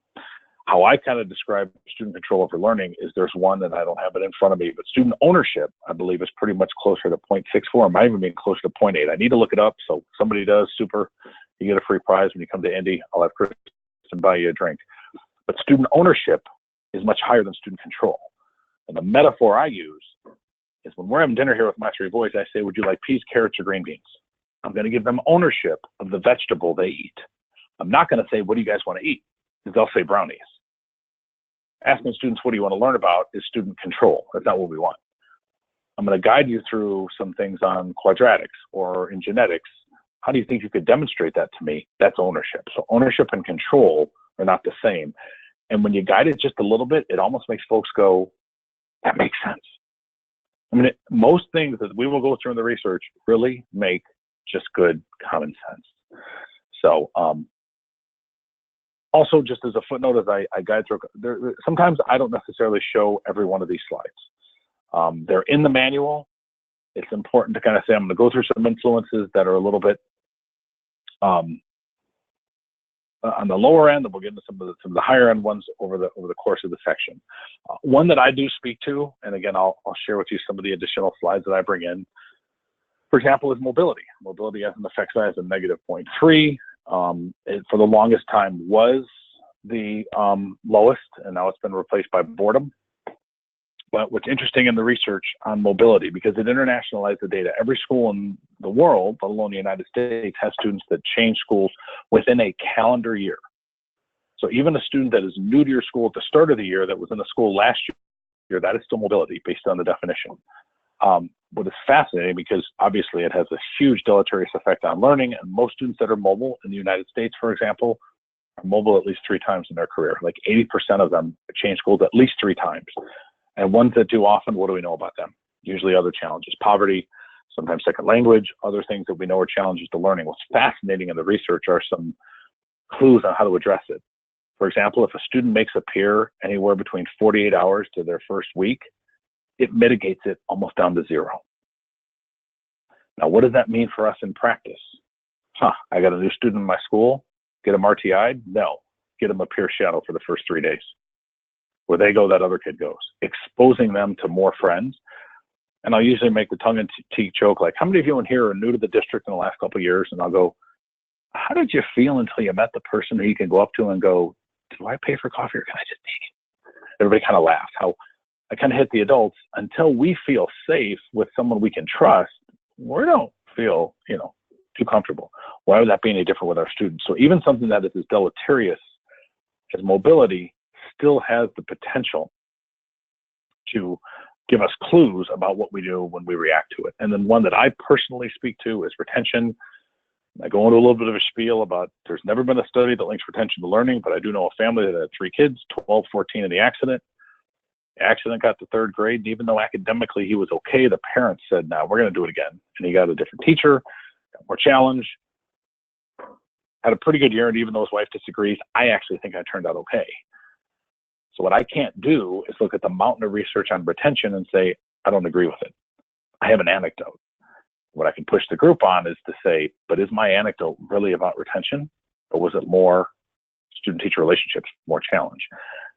How I kind of describe student control over learning is there's one that I don't have it in front of me, but student ownership, I believe, is pretty much closer to 0.64. It might even be closer to 0.8. I need to look it up. So somebody does, super. You get a free prize when you come to Indy. I'll have Kristen buy you a drink. But student ownership is much higher than student control. And the metaphor I use is when we're having dinner here with my three boys, I say, would you like peas, carrots, or green beans? I'm going to give them ownership of the vegetable they eat. I'm not going to say, what do you guys want to eat? Because they'll say brownies. Asking students, what do you want to learn about, is student control. That's not what we want. I'm going to guide you through some things on quadratics or in genetics. How do you think you could demonstrate that to me? That's ownership. So ownership and control are not the same. And when you guide it just a little bit, it almost makes folks go, that makes sense. I mean, most things that we will go through in the research really make just good common sense. So also, just as a footnote, as I guide through, sometimes I don't necessarily show every one of these slides. They're in the manual. It's important to kind of say, I'm going to go through some influences that are a little bit on the lower end, and we'll get into some of the higher end ones over the course of the section. One that I do speak to, and again, I'll share with you some of the additional slides that I bring in, for example, is mobility. Mobility has an effect size of -0.3. It, for the longest time, was the lowest, and now it's been replaced by boredom. But what's interesting in the research on mobility, because it internationalized the data, every school in the world, let alone the United States, has students that change schools within a calendar year. So even a student that is new to your school at the start of the year that was in the school last year, that is still mobility based on the definition. What is fascinating, because obviously it has a huge deleterious effect on learning, and most students that are mobile in the United States, for example, are mobile at least 3 times in their career. Like 80% of them change schools at least 3 times. And ones that do often, what do we know about them? Usually other challenges, poverty, sometimes second language, other things that we know are challenges to learning. What's fascinating in the research are some clues on how to address it. For example, if a student makes a peer anywhere between 48 hours to their first week, it mitigates it almost down to 0. Now, what does that mean for us in practice? I got a new student in my school, get them RTI'd? No, get them a peer shadow for the first 3 days. Where they go, that other kid goes, exposing them to more friends. And I'll usually make the tongue-in-cheek joke, like, how many of you in here are new to the district in the last couple of years? And I'll go, how did you feel until you met the person who you can go up to and go, do I pay for coffee or can I just take it? Everybody kind of laughs. How I kind of hit the adults, until we feel safe with someone we can trust, we don't feel, too comfortable. Why would that be any different with our students? So even something that is as deleterious as mobility still has the potential to give us clues about what we do when we react to it. And then one that I personally speak to is retention. I go into a little bit of a spiel about there's never been a study that links retention to learning, but I do know a family that had 3 kids, 12, 14 in the accident. The accident got to 3rd grade, and even though academically he was okay, the parents said, no, we're going to do it again. And he got a different teacher, got more challenge, had a pretty good year, and even though his wife disagrees, I actually think I turned out okay. So what I can't do is look at the mountain of research on retention and say, I don't agree with it. I have an anecdote. What I can push the group on is to say, but is my anecdote really about retention? Or was it more student-teacher relationships, more challenge?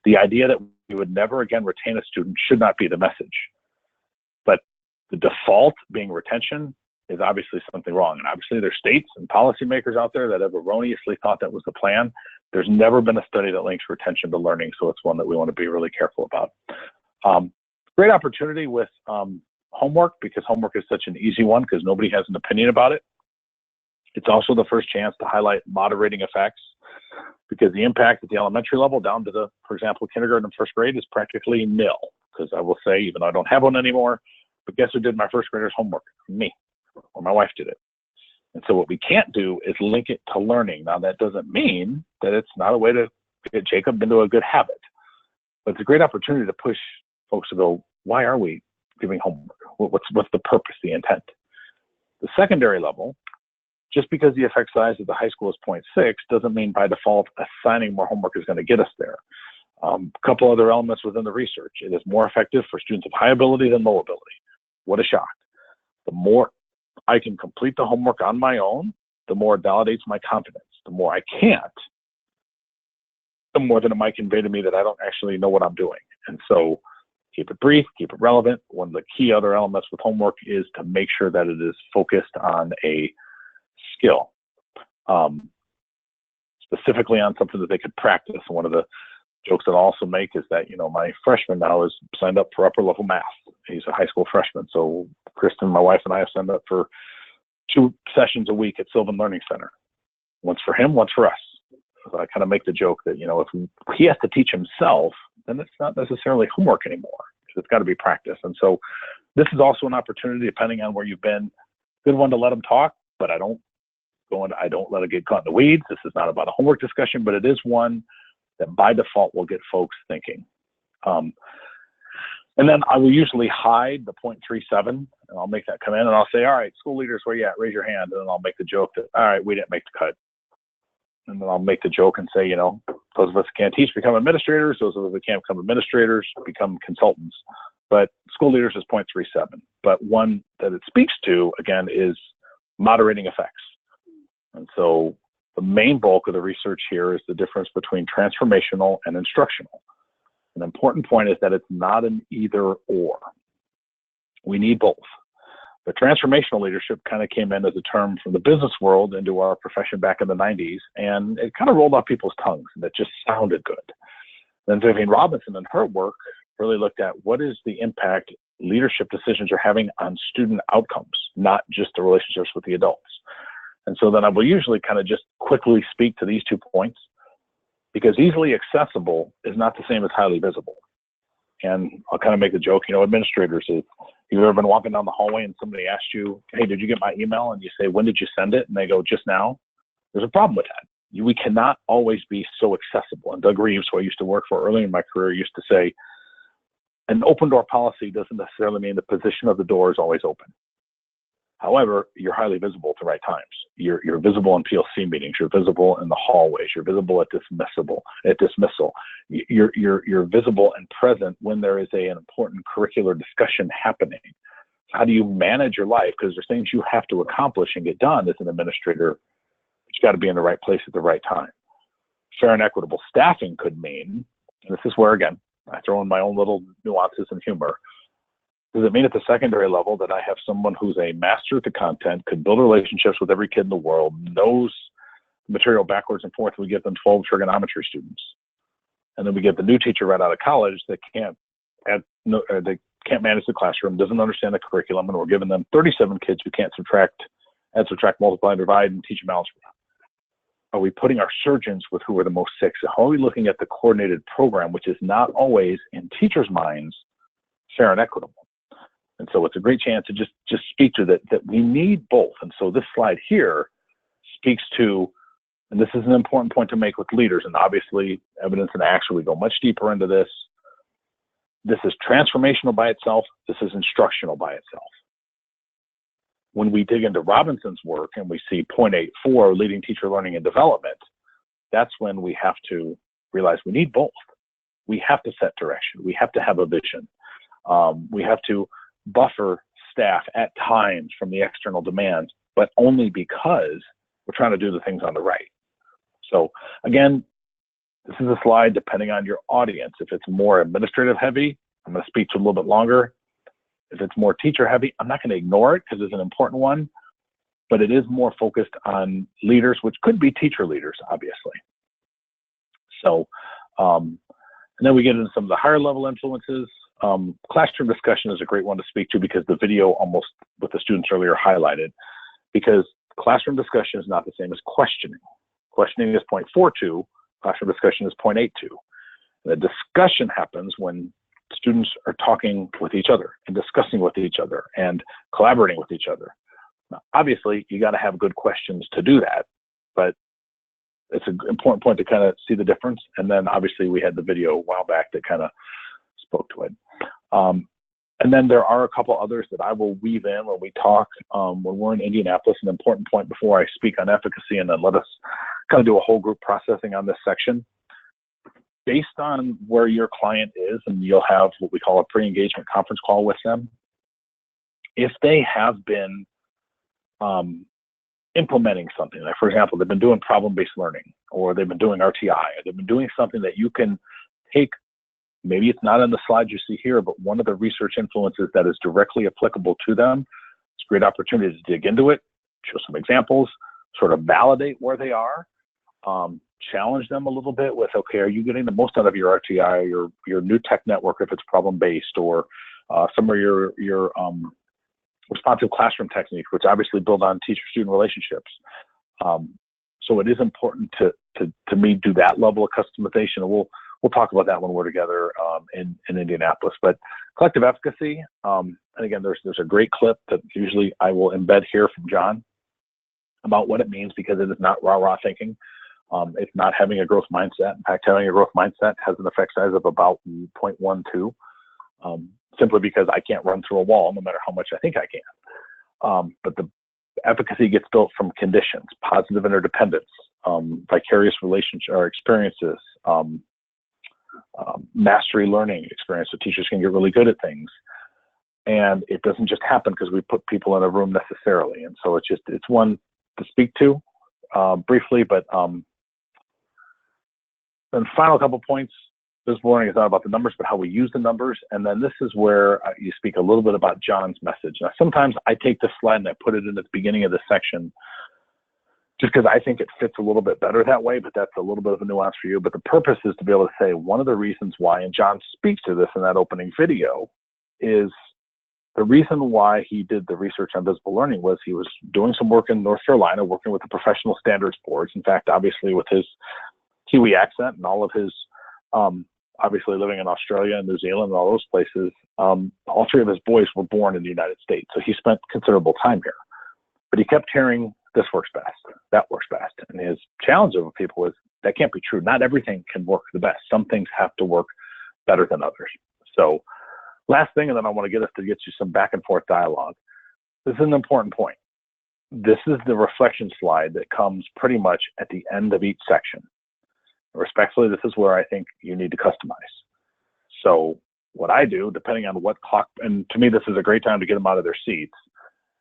The idea that we would never again retain a student should not be the message. But the default being retention is obviously something wrong. And obviously there's states and policymakers out there that have erroneously thought that was the plan. There's never been a study that links retention to learning, so it's one that we want to be really careful about. Great opportunity with homework, because homework is such an easy one because nobody has an opinion about it. It's also the first chance to highlight moderating effects, because the impact at the elementary level down to for example, kindergarten and 1st grade is practically nil. Because I will say, even though I don't have one anymore, but guess who did my 1st graders' homework? Me, or my wife did it. And so what we can't do is link it to learning. Now, that doesn't mean that it's not a way to get Jacob into a good habit, but it's a great opportunity to push folks to go, why are we giving homework? What's the purpose, the intent? The secondary level, just because the effect size of the high school is 0.6 doesn't mean by default assigning more homework is going to get us there. A couple other elements within the research. It is more effective for students of high ability than low ability. What a shock. The more I can complete the homework on my own, the more it validates my confidence. The more I can't, the more that it might convey to me that I don't actually know what I'm doing. And so keep it brief, keep it relevant. One of the key other elements with homework is to make sure that it is focused on a skill, specifically on something that they could practice. One of the jokes that I'll also make is that, my freshman now is signed up for upper level math. He's a high school freshman. So Kristen, my wife, and I have signed up for 2 sessions a week at Sylvan Learning Center. Once for him, once for us. So I kind of make the joke that, if he has to teach himself, then it's not necessarily homework anymore. It's got to be practice. And so this is also an opportunity, depending on where you've been, good one to let them talk, but I don't let it get caught in the weeds. This is not about a homework discussion, but it is one that by default will get folks thinking. And then I will usually hide the 0.37, and I'll make that come in, and I'll say, all right, school leaders, where you at? Raise your hand. And then I'll make the joke that, all right, we didn't make the cut. And then I'll make the joke and say, those of us who can't teach become administrators. Those of us who can't become administrators become consultants. But school leaders is 0.37. But one that it speaks to, again, is moderating effects. And so the main bulk of the research here is the difference between transformational and instructional. An important point is that it's not an either or. We need both. The transformational leadership kind of came in as a term from the business world into our profession back in the 90s, and it kind of rolled off people's tongues, and it just sounded good. Then Vivian Robinson and her work really looked at what is the impact leadership decisions are having on student outcomes, not just the relationships with the adults. And so then I will usually kind of just quickly speak to these 2 points, because easily accessible is not the same as highly visible. And I'll kind of make a joke, administrators, if you've ever been walking down the hallway and somebody asked you, hey, did you get my email? And you say, when did you send it? And they go, just now. There's a problem with that. We cannot always be so accessible. And Doug Reeves, who I used to work for early in my career, used to say, an open door policy doesn't necessarily mean the position of the door is always open. However, you're highly visible at the right times. You're visible in PLC meetings. You're visible in the hallways. You're visible at dismissal. You're visible and present when there is an important curricular discussion happening. How do you manage your life? Because there's things you have to accomplish and get done as an administrator. But you got to be in the right place at the right time. Fair and equitable staffing could mean, and this is where, again, I throw in my own little nuances and humor. Does it mean at the secondary level that I have someone who's a master at the content, could build relationships with every kid in the world, knows material backwards and forth. We get them 12 trigonometry students. And then we get the new teacher right out of college that can't manage the classroom, doesn't understand the curriculum, and we're giving them 37 kids who can't add, subtract, multiply, and divide, and teach them algebra. Are we putting our surgeons with who are the most sick? So how are we looking at the coordinated program, which is not always, in teachers' minds, fair and equitable? And so it's a great chance to just speak to that we need both. And so this slide here speaks to, and this is an important point to make with leaders, and obviously evidence and action, we go much deeper into this. This is transformational by itself. This is instructional by itself. When we dig into Robinson's work and we see 0.84, leading teacher learning and development, that's when we have to realize we need both. We have to set direction. We have to have a vision. We have to buffer staff at times from the external demands, but only because we're trying to do the things on the right. So again, this is a slide depending on your audience. If it's more administrative heavy, I'm going to speak to a little bit longer. If it's more teacher heavy, I'm not going to ignore it because it's an important one, but it is more focused on leaders, which could be teacher leaders, obviously. So, and then we get into some of the higher level influences. Classroom discussion is a great one to speak to because the video almost with the students earlier highlighted, because classroom discussion is not the same as questioning. Questioning is 0.42, classroom discussion is 0.82. The discussion happens when students are talking with each other and discussing with each other and collaborating with each other. Now, obviously, you got to have good questions to do that, but it's an important point to kind of see the difference. And then obviously we had the video a while back that kind of spoke to it. And then there are a couple others that I will weave in when we talk, when we're in Indianapolis. An important point before I speak on efficacy, and then let us kind of do a whole group processing on this section. Based on where your client is, and you'll have what we call a pre-engagement conference call with them, if they have been implementing something, like for example, they've been doing problem-based learning, or they've been doing RTI, or they've been doing something that you can take, maybe it's not in the slides you see here, but one of the research influences that is directly applicable to them, it's a great opportunity to dig into it, show some examples, sort of validate where they are, challenge them a little bit with, okay, are you getting the most out of your RTI, your new tech network if it's problem-based, or some of your responsive classroom techniques, which obviously build on teacher-student relationships. So it is important to me do that level of customization. And we'll talk about that when we're together in Indianapolis. But collective efficacy, and again, there's a great clip that usually I will embed here from John about what it means, because it is not rah-rah thinking. It's not having a growth mindset. In fact, having a growth mindset has an effect size of about 0.12, simply because I can't run through a wall no matter how much I think I can. But the efficacy gets built from conditions, positive interdependence, vicarious relationship or experiences, mastery learning experience, so teachers can get really good at things. And it doesn't just happen because we put people in a room necessarily. And so it's one to speak to briefly, but then final couple points. This learning is not about the numbers, but how we use the numbers. And then this is where you speak a little bit about John's message. Now, sometimes I take this slide and I put it in at the beginning of this section just because I think it fits a little bit better that way, but that's a little bit of a nuance for you. But the purpose is to be able to say one of the reasons why, and John speaks to this in that opening video, is the reason why he did the research on visible learning was he was doing some work in North Carolina, working with the professional standards boards. In fact, obviously with his Kiwi accent and all of his, obviously living in Australia and New Zealand and all those places, all three of his boys were born in the United States. So he spent considerable time here. But he kept hearing, this works best, that works best. And his challenge of people is, that can't be true. Not everything can work the best. Some things have to work better than others. So last thing, and then I want to get you some back and forth dialogue. This is an important point. This is the reflection slide that comes pretty much at the end of each section. Respectfully, this is where I think you need to customize. So what I do, depending on what clock, and to me, this is a great time to get them out of their seats.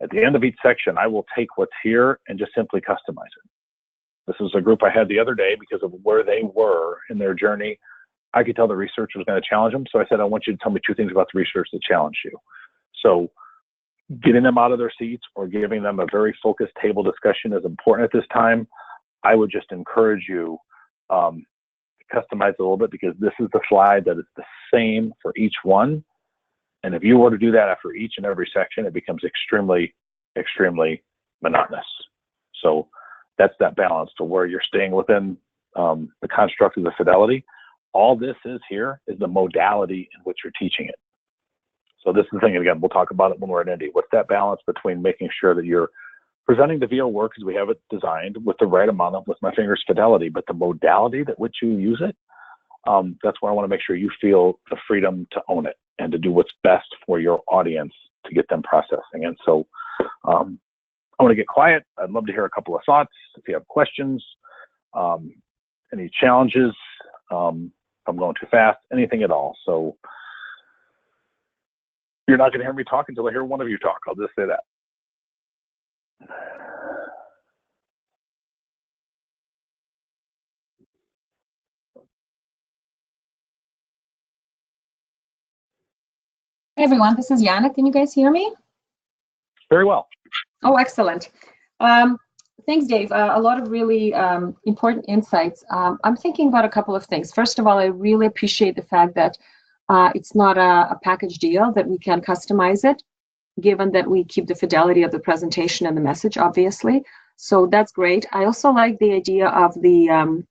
At the end of each section, I will take what's here and just simply customize it. This was a group I had the other day because of where they were in their journey. I could tell the research was going to challenge them. So I said, I want you to tell me 2 things about the research that challenged you. So getting them out of their seats or giving them a very focused table discussion is important at this time. I would just encourage you to customize it a little bit, because this is the slide that is the same for each one. And if you were to do that after each and every section, it becomes extremely, extremely monotonous. So that's that balance to where you're staying within the construct of the fidelity. All this is here is the modality in which you're teaching it. So this is the thing, and again, we'll talk about it when we're at Indy. What's that balance between making sure that you're presenting the VO work as we have it designed with the right amount of with my fingers fidelity, but the modality that which you use it, that's where I want to make sure you feel the freedom to own it and to do what's best for your audience to get them processing. And so I want to get quiet. I'd love to hear a couple of thoughts. If you have questions, any challenges, I'm going too fast, anything at all. So you're not going to hear me talk until I hear one of you talk. I'll just say that. Hey everyone, this is Yana. Can you guys hear me? Very well. Oh, excellent. Thanks, Dave. A lot of really important insights. I'm thinking about a couple of things. First of all, I really appreciate the fact that it's not a package deal, that we can customize it, given that we keep the fidelity of the presentation and the message, obviously. So that's great. I also like the idea of the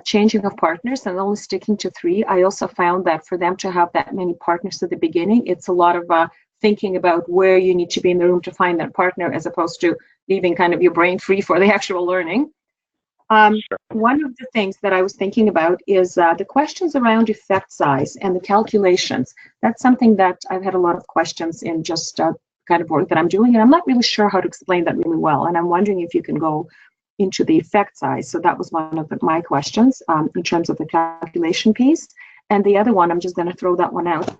changing of partners and only sticking to 3. I also found that for them to have that many partners at the beginning, it's a lot of thinking about where you need to be in the room to find that partner, as opposed to leaving kind of your brain free for the actual learning. One of the things that I was thinking about is the questions around effect size and the calculations. That's something that I've had a lot of questions in just kind of work that I'm doing, and I'm not really sure how to explain that really well. And I'm wondering if you can go into the effect size. So that was one of my questions in terms of the calculation piece. And the other one, I'm just going to throw that one out.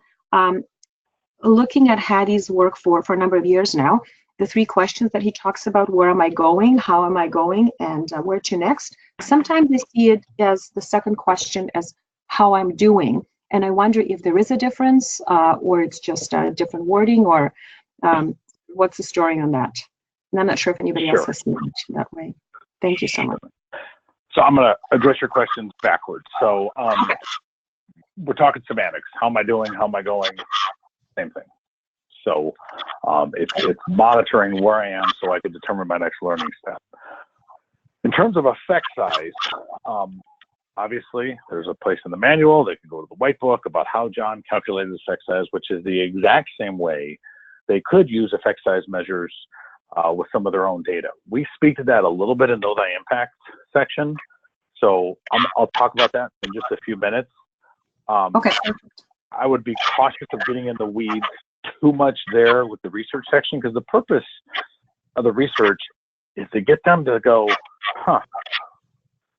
Looking at Hattie's work for a number of years now, the 3 questions that he talks about: where am I going, how am I going, and where to next. Sometimes I see it as the second question as how I'm doing. And I wonder if there is a difference or it's just a different wording, or what's the story on that? And I'm not sure if anybody else has seen it that way. Thank you so much. So I'm going to address your questions backwards. So we're talking semantics. How am I doing? How am I going? Same thing. So it's monitoring where I am so I can determine my next learning step. In terms of effect size, obviously there's a place in the manual. They can go to the white book about how John calculated effect size, which is the exact same way they could use effect size measures with some of their own data. We speak to that a little bit in Know Thy Impact section. So I'll talk about that in just a few minutes. Okay. I would be cautious of getting in the weeds too much there with the research section, because the purpose of the research is to get them to go,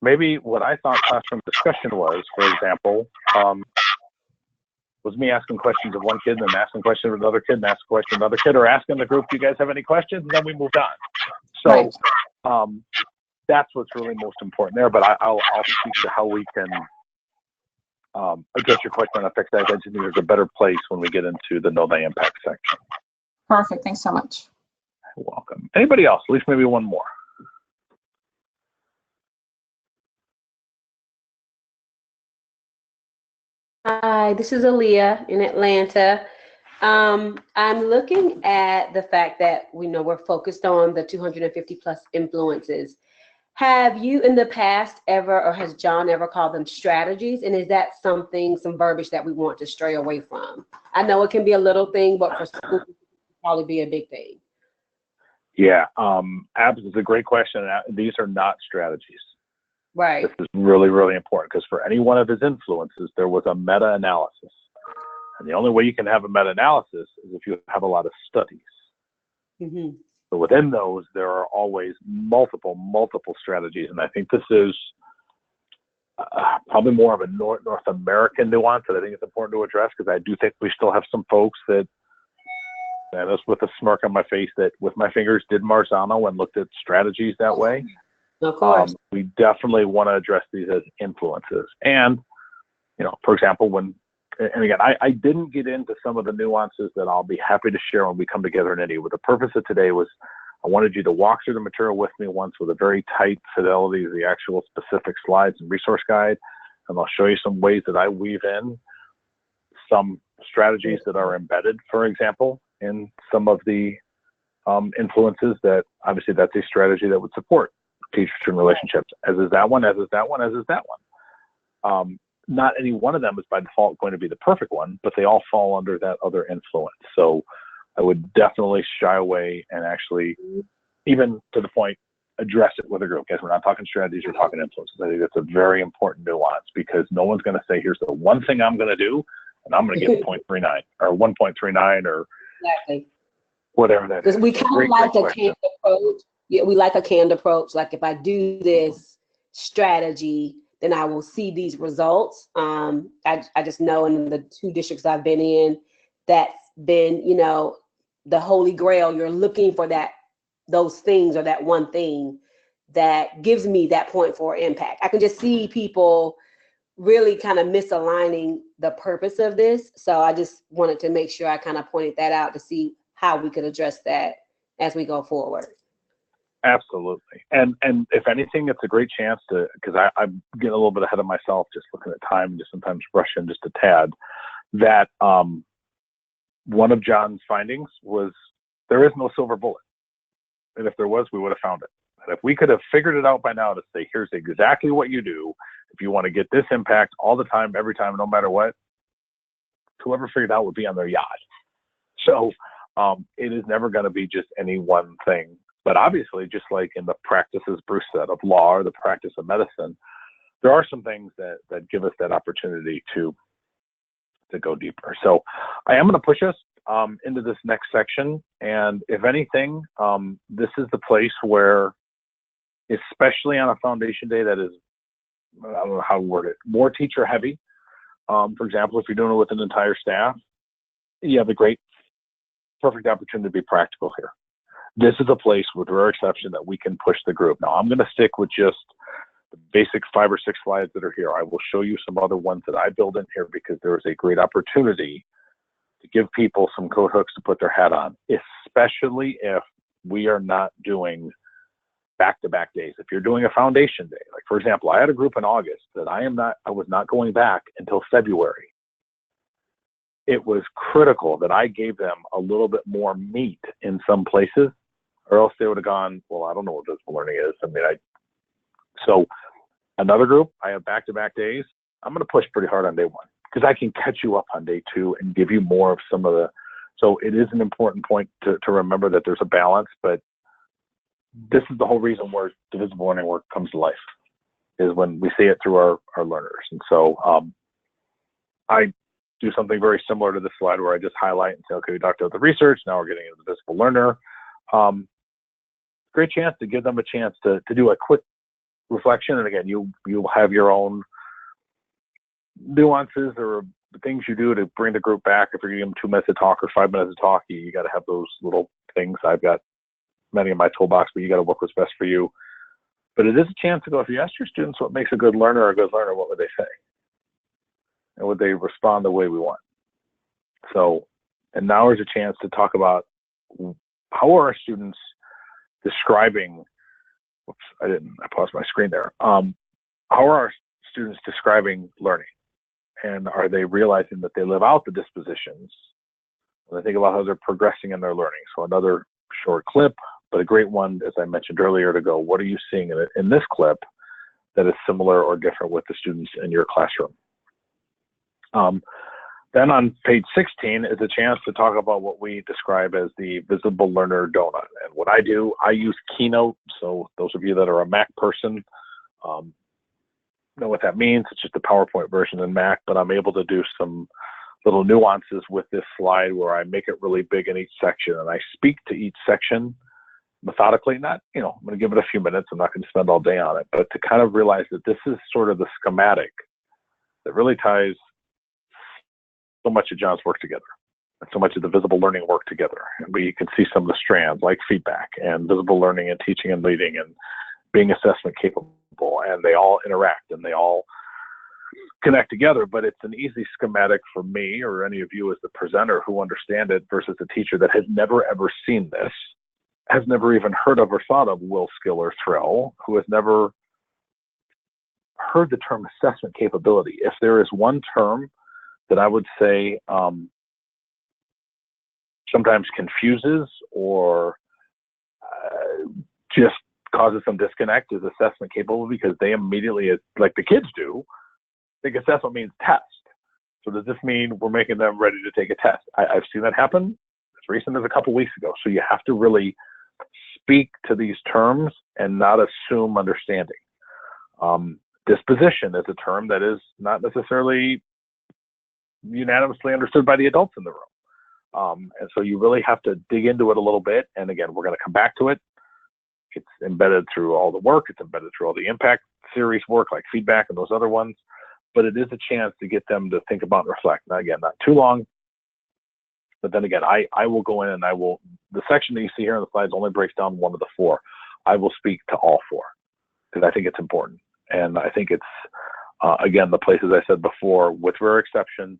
maybe what I thought classroom discussion was, for example, was me asking questions of one kid and then asking questions of another kid and asking questions of another kid, or asking the group, do you guys have any questions? And then we moved on. So that's what's really most important there. But I'll speak to how we can address your question on effect size. I think there's a better place when we get into the Know Thy Impact section. Perfect. Thanks so much. You're welcome. Anybody else? At least maybe one more. Hi, this is Aaliyah in Atlanta. I'm looking at the fact that we know we're focused on the 250 plus influences. Have you in the past ever, or has John ever called them strategies? And is that something, some verbiage that we want to stray away from? I know it can be a little thing, but for school, it can probably be a big thing. Yeah, it's a great question. These are not strategies. Right. This is really, really important, because for any one of his influences, there was a meta-analysis. And the only way you can have a meta-analysis is if you have a lot of studies. Mm-hmm. So within those, there are always multiple strategies. And I think this is probably more of a North American nuance that I think it's important to address, because I do think we still have some folks that, and that's with a smirk on my face, that with my fingers did Marzano and looked at strategies that way. Of course. We definitely want to address these as influences. And, for example, and again, I didn't get into some of the nuances that I'll be happy to share when we come together in Indy. What the purpose of today was I wanted you to walk through the material with me once with a very tight fidelity of the actual specific slides and resource guide. And I'll show you some ways that I weave in some strategies that are embedded, for example, in some of the influences that obviously that's a strategy that would support teacher-student relationships, as is that one, as is that one, as is that one. Not any one of them is by default going to be the perfect one, but they all fall under that other influence. So I would definitely shy away and actually, even to the point, address it with a group. Guys, we're not talking strategies, we're talking influences. I think that's a very important nuance, because no one's going to say, here's the one thing I'm going to do, and I'm going to get 0.39 or 1.39 or Exactly. whatever that is. Because we kind of like a canned approach. Yeah, we like a canned approach. Like, if I do this strategy, then I will see these results. I just know in the 2 districts I've been in, that's been, you know, the holy grail. You're looking for those things, or that one thing that gives me that 0.4 impact. I can just see people really kind of misaligning the purpose of this. So I just wanted to make sure I kind of pointed that out to see how we could address that as we go forward. Absolutely. And if anything, it's a great chance to, because I'm getting a little bit ahead of myself, just looking at time, and just sometimes rushing just a tad, that one of John's findings was there is no silver bullet. And if there was, we would have found it. And if we could have figured it out by now to say, here's exactly what you do if you want to get this impact all the time, every time, no matter what, whoever figured it out would be on their yacht. So it is never going to be just any one thing. But obviously, just like in the practices Bruce said of law or the practice of medicine, there are some things that give us that opportunity to go deeper. So I am going to push us into this next section. And if anything, this is the place where, especially on a foundation day that is, I don't know how to word it, more teacher heavy. For example, if you're doing it with an entire staff, you have a perfect opportunity to be practical here. This is a place, with rare exception, that we can push the group. Now, I'm going to stick with just the basic 5 or 6 slides that are here. I will show you some other ones that I build in here, because there is a great opportunity to give people some code hooks to put their hat on, especially if we are not doing back-to-back days. If you're doing a foundation day, like, for example, I had a group in August that I was not going back until February. It was critical that I gave them a little bit more meat in some places, or else they would have gone, well, I don't know what visible learning is. So another group, I have back-to-back days. I'm going to push pretty hard on day 1, because I can catch you up on day 2 and give you more of some of the, so it is an important point to remember that there's a balance, but this is the whole reason where the visible learning work comes to life, is when we see it through our learners. And so I do something very similar to this slide, where I just highlight and say, okay, we talked about the research, now we're getting into the visible learner. Great chance to give them a chance to do a quick reflection. And again, you'll have your own nuances or things you do to bring the group back. If you're giving them 2 minutes to talk or 5 minutes to talk, you got to have those little things. I've got many in my toolbox, but you got to work what's best for you. But it is a chance to go, if you ask your students what makes a good learner or a good learner, what would they say? And would they respond the way we want? So, and now is a chance to talk about how are our students describing, I paused my screen there. How are our students describing learning? And are they realizing that they live out the dispositions? When they think about how they're progressing in their learning. So another short clip, but a great one, as I mentioned earlier, to go, what are you seeing in this clip that is similar or different with the students in your classroom? Then on page 16 is a chance to talk about what we describe as the visible learner donut. And what I do, I use Keynote. So those of you that are a Mac person know what that means. It's just a PowerPoint version in Mac, but I'm able to do some little nuances with this slide where I make it really big in each section, and I speak to each section methodically. Not, I'm going to give it a few minutes. I'm not going to spend all day on it, but to kind of realize that this is sort of the schematic that really ties so much of John's work together, and so much of the visible learning work together. And we can see some of the strands like feedback and visible learning and teaching and leading and being assessment capable, and they all interact and they all connect together. But it's an easy schematic for me or any of you as the presenter who understand it versus a teacher that has never ever seen this. has never even heard of or thought of will, skill, or thrill, who has never heard the term assessment capability. If there is one term that I would say sometimes confuses or just causes some disconnect, is assessment capable, because they immediately, like the kids do, think assessment means test. So does this mean we're making them ready to take a test? I've seen that happen as recent as a couple weeks ago. So you have to really speak to these terms and not assume understanding. Disposition is a term that is not necessarily unanimously understood by the adults in the room. And so you really have to dig into it a little bit. And again, we're going to come back to it. It's embedded through all the work. It's embedded through all the impact series work, like feedback and those other ones. But it is a chance to get them to think about and reflect. Now, again, not too long. But then again, I will go in and the section that you see here on the slides only breaks down one of the four. I will speak to all four because I think it's important. And I think it's, again, the places I said before, with rare exception,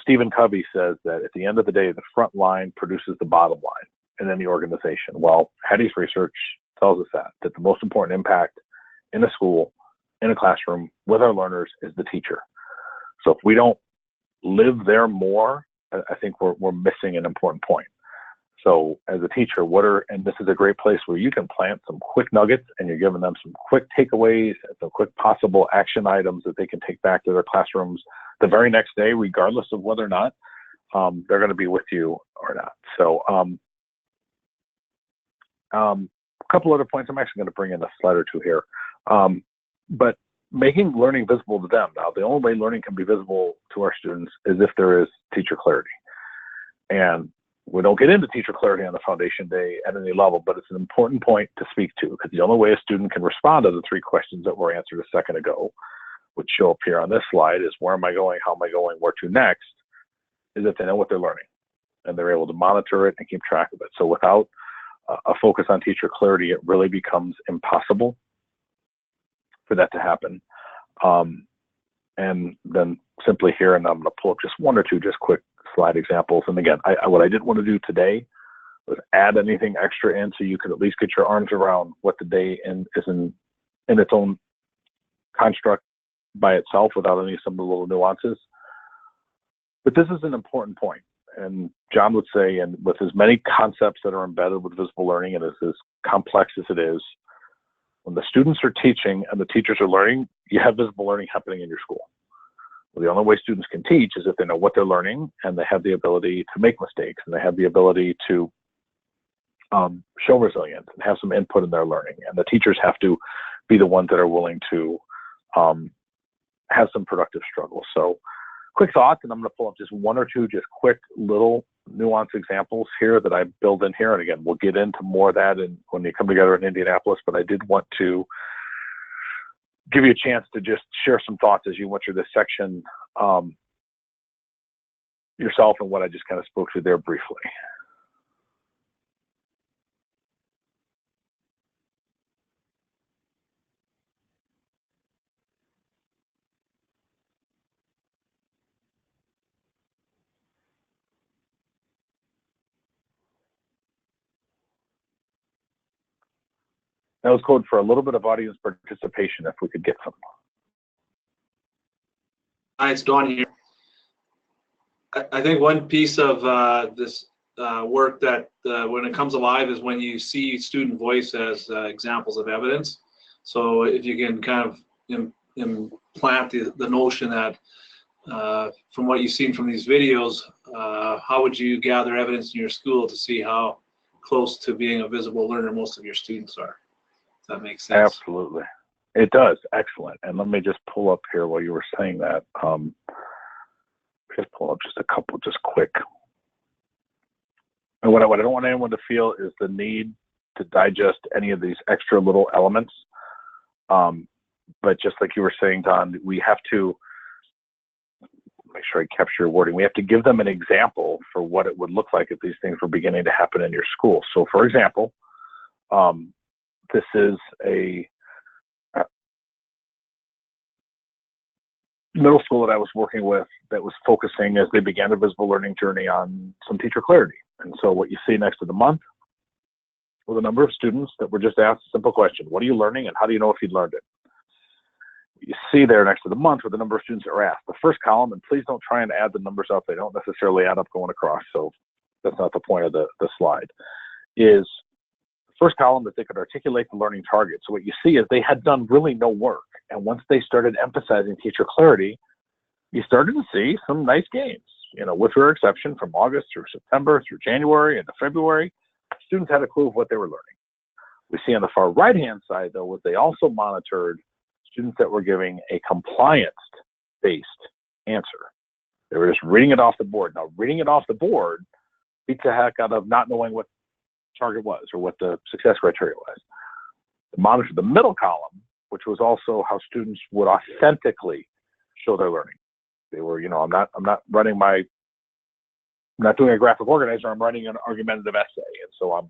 Stephen Covey says that at the end of the day, the front line produces the bottom line in any organization. Well, Hattie's research tells us that the most important impact in a school, in a classroom, with our learners is the teacher. So if we don't live there more, I think we're missing an important point. So as a teacher, and this is a great place where you can plant some quick nuggets and you're giving them some quick takeaways and some quick possible action items that they can take back to their classrooms the very next day, regardless of whether or not they're going to be with you or not. So a couple other points. I'm actually going to bring in a slide or two here. But making learning visible to them. Now, the only way learning can be visible to our students is if there is teacher clarity. And we don't get into teacher clarity on the foundation day at any level, but it's an important point to speak to, because the only way a student can respond to the three questions that were answered a second ago, which show up here on this slide, is where am I going, how am I going, where to next, is if they know what they're learning and they're able to monitor it and keep track of it. So without a focus on teacher clarity, it really becomes impossible for that to happen. And then simply here, and I'm going to pull up just one or two just quick slide examples. And again, what I didn't want to do today was add anything extra in, so you could at least get your arms around what the day is in its own construct by itself without some of the little nuances. But this is an important point. And John would say, and with as many concepts that are embedded with visible learning and as complex as it is, when the students are teaching and the teachers are learning, you have visible learning happening in your school. Well, the only way students can teach is if they know what they're learning and they have the ability to make mistakes and they have the ability to show resilience and have some input in their learning. And the teachers have to be the ones that are willing to have some productive struggles. So quick thoughts, and I'm going to pull up just one or two just quick little nuanced examples here that I build in here. And again, we'll get into more of that when you come together in Indianapolis, but I did want to give you a chance to just share some thoughts as you went through this section yourself and what I just kind of spoke to there briefly. That was code for a little bit of audience participation, if we could get some. Hi, it's Dawn here. I think one piece of this work that when it comes alive is when you see student voice as examples of evidence. So if you can kind of implant the notion that from what you've seen from these videos, how would you gather evidence in your school to see how close to being a visible learner most of your students are? That makes sense. Absolutely. It does. Excellent. And let me just pull up here while you were saying that. Just pull up just a couple, just quick. And what I don't want anyone to feel is the need to digest any of these extra little elements. But just like you were saying, Don, we have to make sure I capture your wording. We have to give them an example for what it would look like if these things were beginning to happen in your school. So for example, this is a middle school that I was working with that was focusing as they began their visible learning journey on some teacher clarity. And so what you see next to the month with a number of students that were just asked a simple question: what are you learning, and how do you know if you learned it? You see there next to the month with the number of students that were asked. The first column, and please don't try and add the numbers up. They don't necessarily add up going across, so that's not the point of the slide, is the first column that they could articulate the learning target. So what you see is they had done really no work. And once they started emphasizing teacher clarity, you started to see some nice gains. You know, with your exception, from August through September, through January, into February, students had a clue of what they were learning. We see on the far right-hand side, though, was they also monitored students that were giving a compliance-based answer. They were just reading it off the board. Now, reading it off the board beats the heck out of not knowing what target was or what the success criteria was. They monitored the middle column, which was also how students would authentically show their learning. They were, you know, I'm not doing a graphic organizer. I'm writing an argumentative essay, and so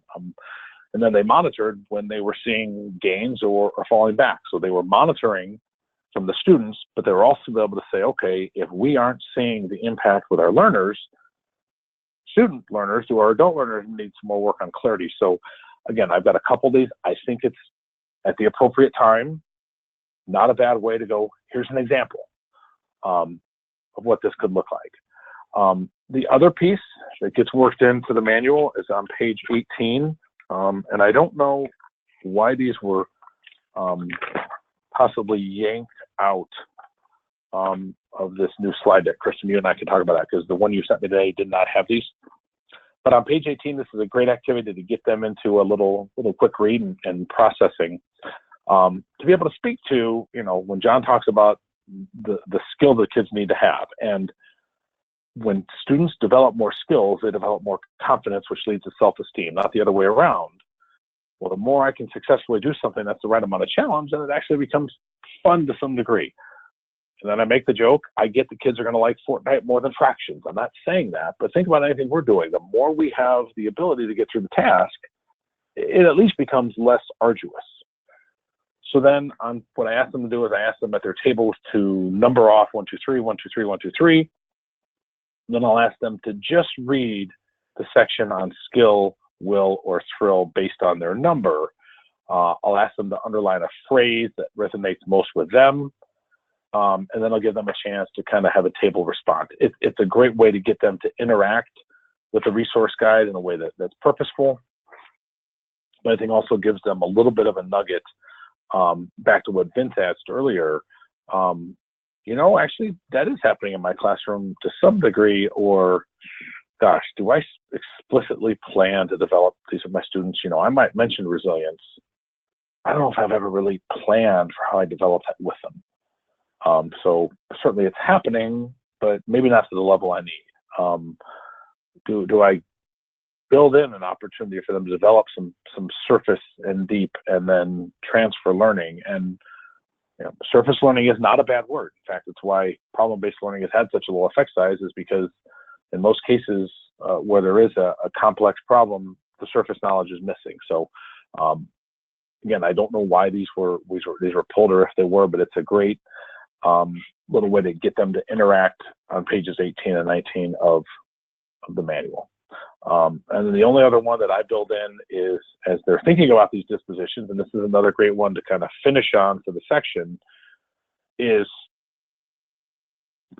and then they monitored when they were seeing gains or falling back. So they were monitoring from the students, but they were also able to say, okay, if we aren't seeing the impact with our learners, student learners or adult learners need some more work on clarity. So again, I've got a couple of these. I think it's at the appropriate time, not a bad way to go. Here's an example of what this could look like. The other piece that gets worked into the manual is on page 18. And I don't know why these were possibly yanked out of this new slide deck. Kristen, you and I can talk about that because the one you sent me today did not have these. But on page 18, this is a great activity to get them into a little quick read and processing. To be able to speak to, you know, when John talks about the skill that kids need to have. And when students develop more skills, they develop more confidence, which leads to self-esteem, not the other way around. Well, the more I can successfully do something that's the right amount of challenge, then it actually becomes fun to some degree. And then I make the joke, I get the kids are going to like Fortnite more than fractions. I'm not saying that, but think about anything we're doing. The more we have the ability to get through the task, it at least becomes less arduous. So then what I ask them to do is I ask them at their tables to number off 1, 2, 3, 1, 2, 3, 1, 2, 3. Then I'll ask them to just read the section on skill, will, or thrill based on their number. I'll ask them to underline a phrase that resonates most with them. And then I'll give them a chance to kind of have a table response. It's a great way to get them to interact with the resource guide in a way that's purposeful. But I think also gives them a little bit of a nugget, back to what Vince asked earlier. You know, actually, that is happening in my classroom to some degree, or, gosh, do I explicitly plan to develop these with my students? You know, I might mention resilience. I don't know if I've ever really planned for how I develop that with them. So certainly it's happening, but maybe not to the level I need. Do I build in an opportunity for them to develop some surface and deep and then transfer learning? And you know, surface learning is not a bad word. In fact, it's why problem-based learning has had such a low effect size, is because in most cases where there is a complex problem, the surface knowledge is missing. So again, I don't know why these were pulled or if they were, but it's a great little way to get them to interact on pages 18 and 19 of the manual. And then the only other one that I build in is, as they're thinking about these dispositions, and this is another great one to kind of finish on for the section, is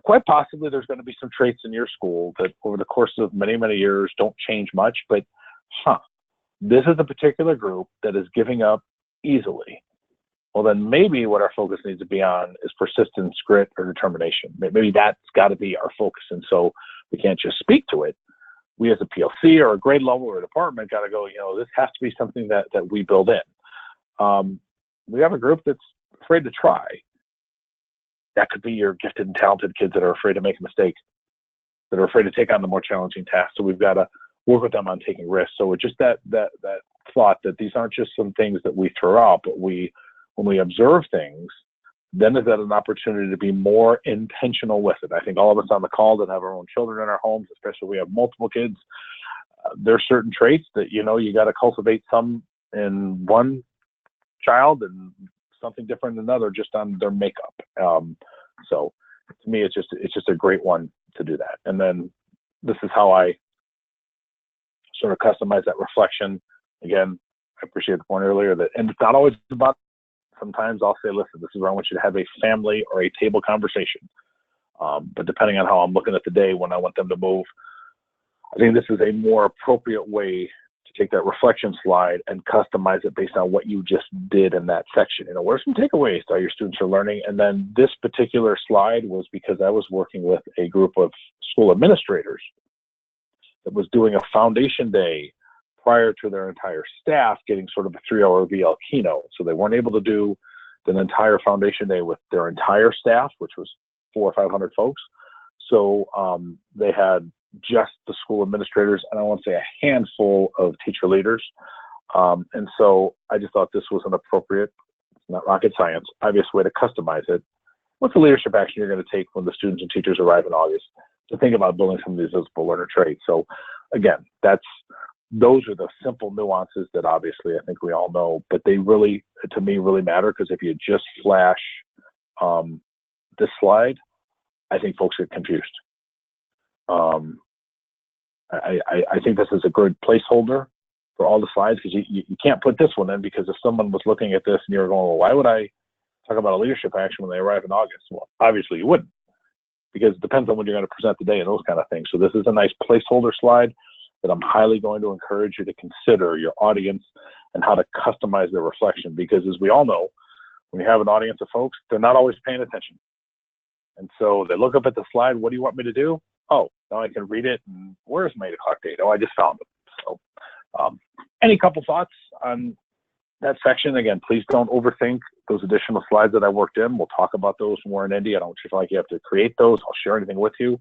quite possibly there's going to be some traits in your school that over the course of many, many years don't change much, but this is a particular group that is giving up easily. Well, then maybe what our focus needs to be on is persistence, grit, or determination. Maybe that's got to be our focus. And so we can't just speak to it. We as a PLC or a grade level or a department got to go, you know, this has to be something that we build in. We have a group that's afraid to try. That could be your gifted and talented kids that are afraid to make a mistake, that are afraid to take on the more challenging tasks. So we've got to work with them on taking risks. So it's just that thought that these aren't just some things that we throw out, but when we observe things, then is that an opportunity to be more intentional with it. I think all of us on the call that have our own children in our homes, especially if we have multiple kids, there's certain traits that, you know, you got to cultivate some in one child and something different in another just on their makeup. So to me, it's just a great one to do that. And then this is how I sort of customize that reflection. Again, I appreciate the point earlier that, and it's not always about, sometimes I'll say, listen, this is where I want you to have a family or a table conversation. But depending on how I'm looking at the day when I want them to move, I think this is a more appropriate way to take that reflection slide and customize it based on what you just did in that section. You know, what are some takeaways that your students are learning? And then this particular slide was because I was working with a group of school administrators that was doing a foundation day prior to their entire staff getting sort of a 3-hour VL keynote. So they weren't able to do an entire foundation day with their entire staff, which was 400 or 500 folks. So they had just the school administrators, and I want to say a handful of teacher leaders. And so I just thought this was an appropriate, not rocket science, obvious way to customize it. What's the leadership action you're going to take when the students and teachers arrive in August to think about building some of these visible learner traits? So again, those are the simple nuances that obviously I think we all know, but they really, to me, really matter, because if you just flash this slide, I think folks get confused. I think this is a good placeholder for all the slides, because you can't put this one in, because if someone was looking at this and you're going, well, why would I talk about a leadership action when they arrive in August? Well, obviously you wouldn't, because it depends on when you're going to present the day and those kind of things. So this is a nice placeholder slide that I'm highly going to encourage you to consider your audience and how to customize their reflection, because as we all know, when you have an audience of folks, they're not always paying attention. And so they look up at the slide, what do you want me to do? Oh, now I can read it, and where's my 8 o'clock date? Oh, I just found it. So any couple thoughts on that section? Again, please don't overthink those additional slides that I worked in. We'll talk about those when we're in Indy. I don't feel like you have to create those. I'll share anything with you.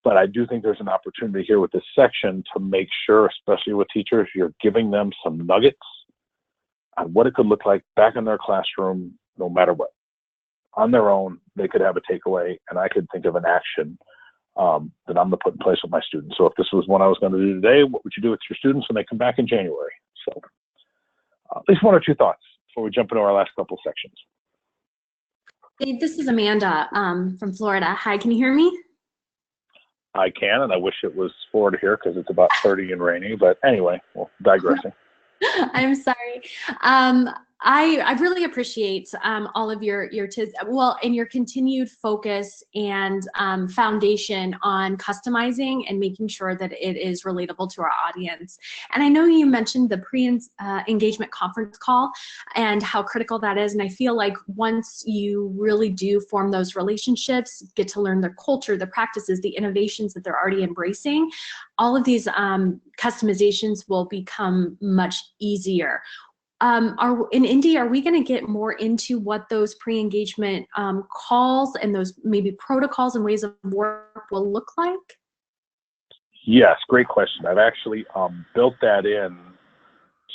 But I do think there's an opportunity here with this section to make sure, especially with teachers, you're giving them some nuggets on what it could look like back in their classroom, no matter what. On their own, they could have a takeaway, and I could think of an action that I'm going to put in place with my students. So if this was one I was going to do today, what would you do with your students when they come back in January? So at least 1 or 2 thoughts before we jump into our last couple sections. Dave, this is Amanda from Florida. Hi, can you hear me? I can, and I wish it was Florida here because it's about 30 and rainy. But anyway, well, digressing. I'm sorry. I really appreciate all of your tips, and your continued focus and foundation on customizing and making sure that it is relatable to our audience. And I know you mentioned the pre-engagement conference call and how critical that is. And I feel like once you really do form those relationships, get to learn their culture, the practices, the innovations that they're already embracing, all of these customizations will become much easier. In Indy, are we going to get more into what those pre-engagement calls and those maybe protocols and ways of work will look like? Yes, great question. I've actually built that in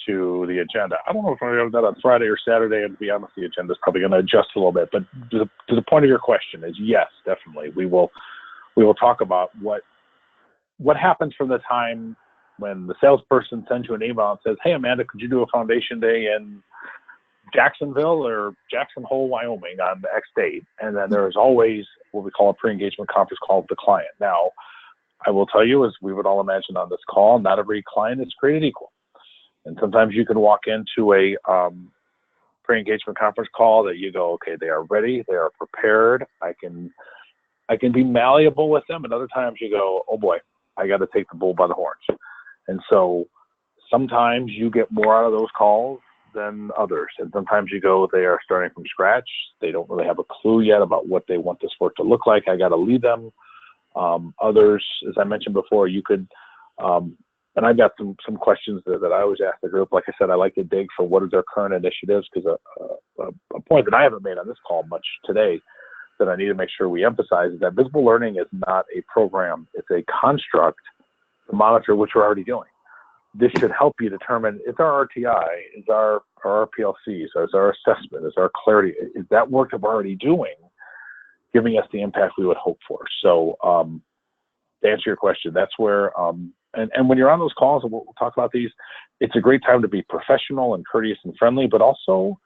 to the agenda. I don't know if I'm going to do that on Friday or Saturday, and to be honest, the agenda is probably going to adjust a little bit. But to the point of your question is yes, definitely. We will talk about what happens from the time when the salesperson sends you an email and says, hey, Amanda, could you do a foundation day in Jacksonville or Jackson Hole, Wyoming on the X date? And then there's always what we call a pre-engagement conference call with the client. Now, I will tell you, as we would all imagine on this call, not every client is created equal. And sometimes you can walk into a pre-engagement conference call that you go, okay, they are ready, they are prepared, I can be malleable with them. And other times you go, oh boy, I got to take the bull by the horns. And so sometimes you get more out of those calls than others. And sometimes you go, they are starting from scratch. They don't really have a clue yet about what they want this work to look like. I got to lead them. Others, as I mentioned before, you could, and I've got some questions that I always ask the group. Like I said, I like to dig for what are their current initiatives, because a point that I haven't made on this call much today that I need to make sure we emphasize is that visible learning is not a program. It's a construct to monitor what you're already doing. This should help you determine, is our RTI, is our RPLCs, is our assessment, is our clarity, is that work that we're already doing giving us the impact we would hope for? So to answer your question, that's where, and when you're on those calls, and we'll talk about these, it's a great time to be professional and courteous and friendly, but also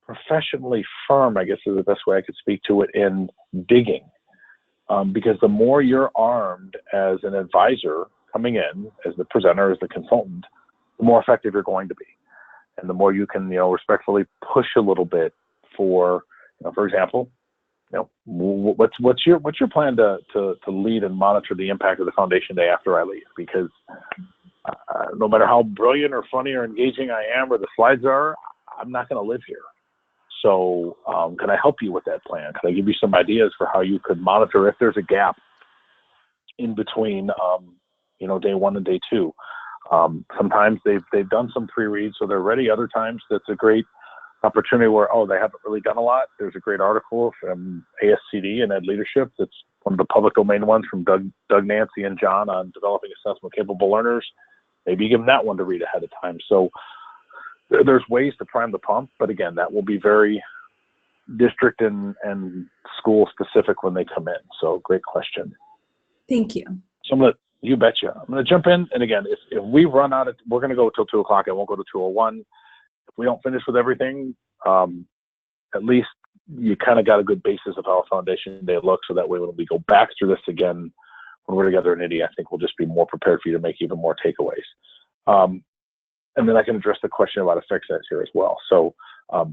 professionally firm, I guess is the best way I could speak to it, in digging. Because the more you're armed as an advisor coming in, as the presenter, as the consultant, the more effective you're going to be. And the more you can, respectfully push a little bit for, for example, what's your plan to lead and monitor the impact of the foundation day after I leave? Because no matter how brilliant or funny or engaging I am or the slides are, I'm not going to live here. So can I help you with that plan? Can I give you some ideas for how you could monitor if there's a gap in between, day one and day two? Sometimes they've done some pre-reads, so they're ready. Other times that's a great opportunity where, they haven't really done a lot. There's a great article from ASCD and Ed Leadership. That's one of the public domain ones from Doug, Nancy, and John on developing assessment capable learners. Maybe you give them that one to read ahead of time. So there's ways to prime the pump, but again, that will be very district and school specific when they come in. So great question. Thank you. So you betcha. I'm going to jump in. And again, if we run out of, we're going to go till 2 o'clock. I won't go to 2:01. If we don't finish with everything, at least you kind of got a good basis of how a foundation day looks. So that way, when we go back through this again, when we're together in Indy, I think we'll just be more prepared for you to make even more takeaways. And then I can address the question about effect size here as well. So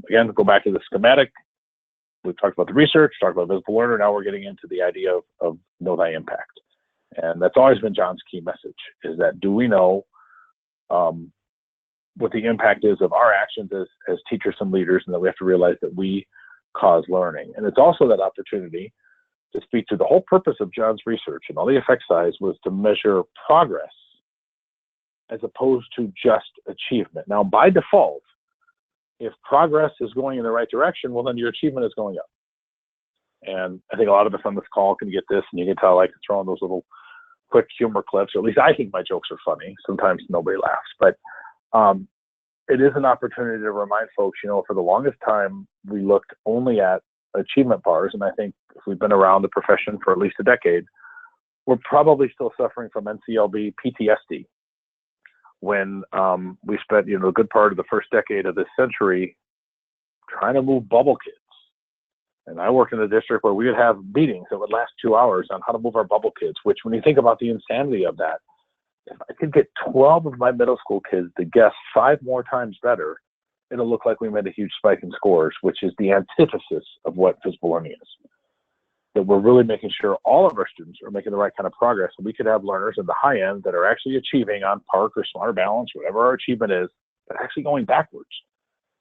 again, go back to the schematic. We've talked about the research, talked about visible learner. Now we're getting into the idea of know thy impact. And that's always been John's key message, is that do we know what the impact is of our actions as teachers and leaders, and that we have to realize that we cause learning. And it's also that opportunity to speak to the whole purpose of John's research and all the effect size was to measure progress as opposed to just achievement. Now, by default, if progress is going in the right direction, well, then your achievement is going up. And I think a lot of us on this call can get this, and you can tell I can throw in those little quick humor clips, or at least I think my jokes are funny. Sometimes nobody laughs, but it is an opportunity to remind folks, for the longest time, we looked only at achievement bars. And I think if we've been around the profession for at least a decade, we're probably still suffering from NCLB PTSD. When we spent, a good part of the first decade of this century trying to move bubble kids. And I worked in a district where we would have meetings that would last 2 hours on how to move our bubble kids, which when you think about the insanity of that, if I could get 12 of my middle school kids to guess 5 more times better, it'll look like we made a huge spike in scores, which is the antithesis of what physical learning is. That we're really making sure all of our students are making the right kind of progress. And we could have learners at the high end that are actually achieving on PARC or Smarter Balance, whatever our achievement is, but actually going backwards.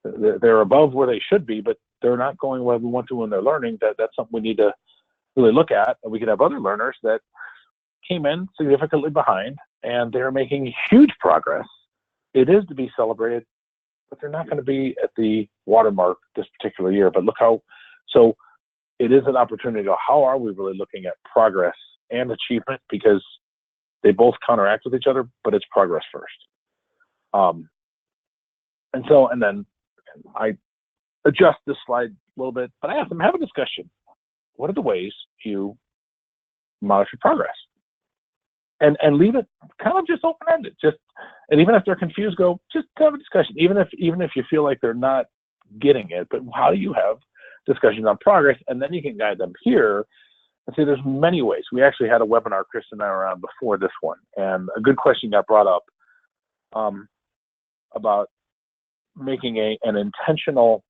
They're above where they should be, but they're not going where we want to when they're learning. That's something we need to really look at. And we could have other learners that came in significantly behind and they're making huge progress. It is to be celebrated, but they're not going to be at the watermark this particular year. But look so it is an opportunity to go, how are we really looking at progress and achievement? Because they both counteract with each other, but it's progress first. And then I adjust this slide a little bit, but I ask them, have a discussion. What are the ways you monitor progress? And leave it kind of just open-ended. And even if they're confused, just have a discussion. Even if you feel like they're not getting it, but how do you have discussions on progress? And then you can guide them here and say there's many ways. We actually had a webinar Chris and I were on before this one, and a good question got brought up about making an intentional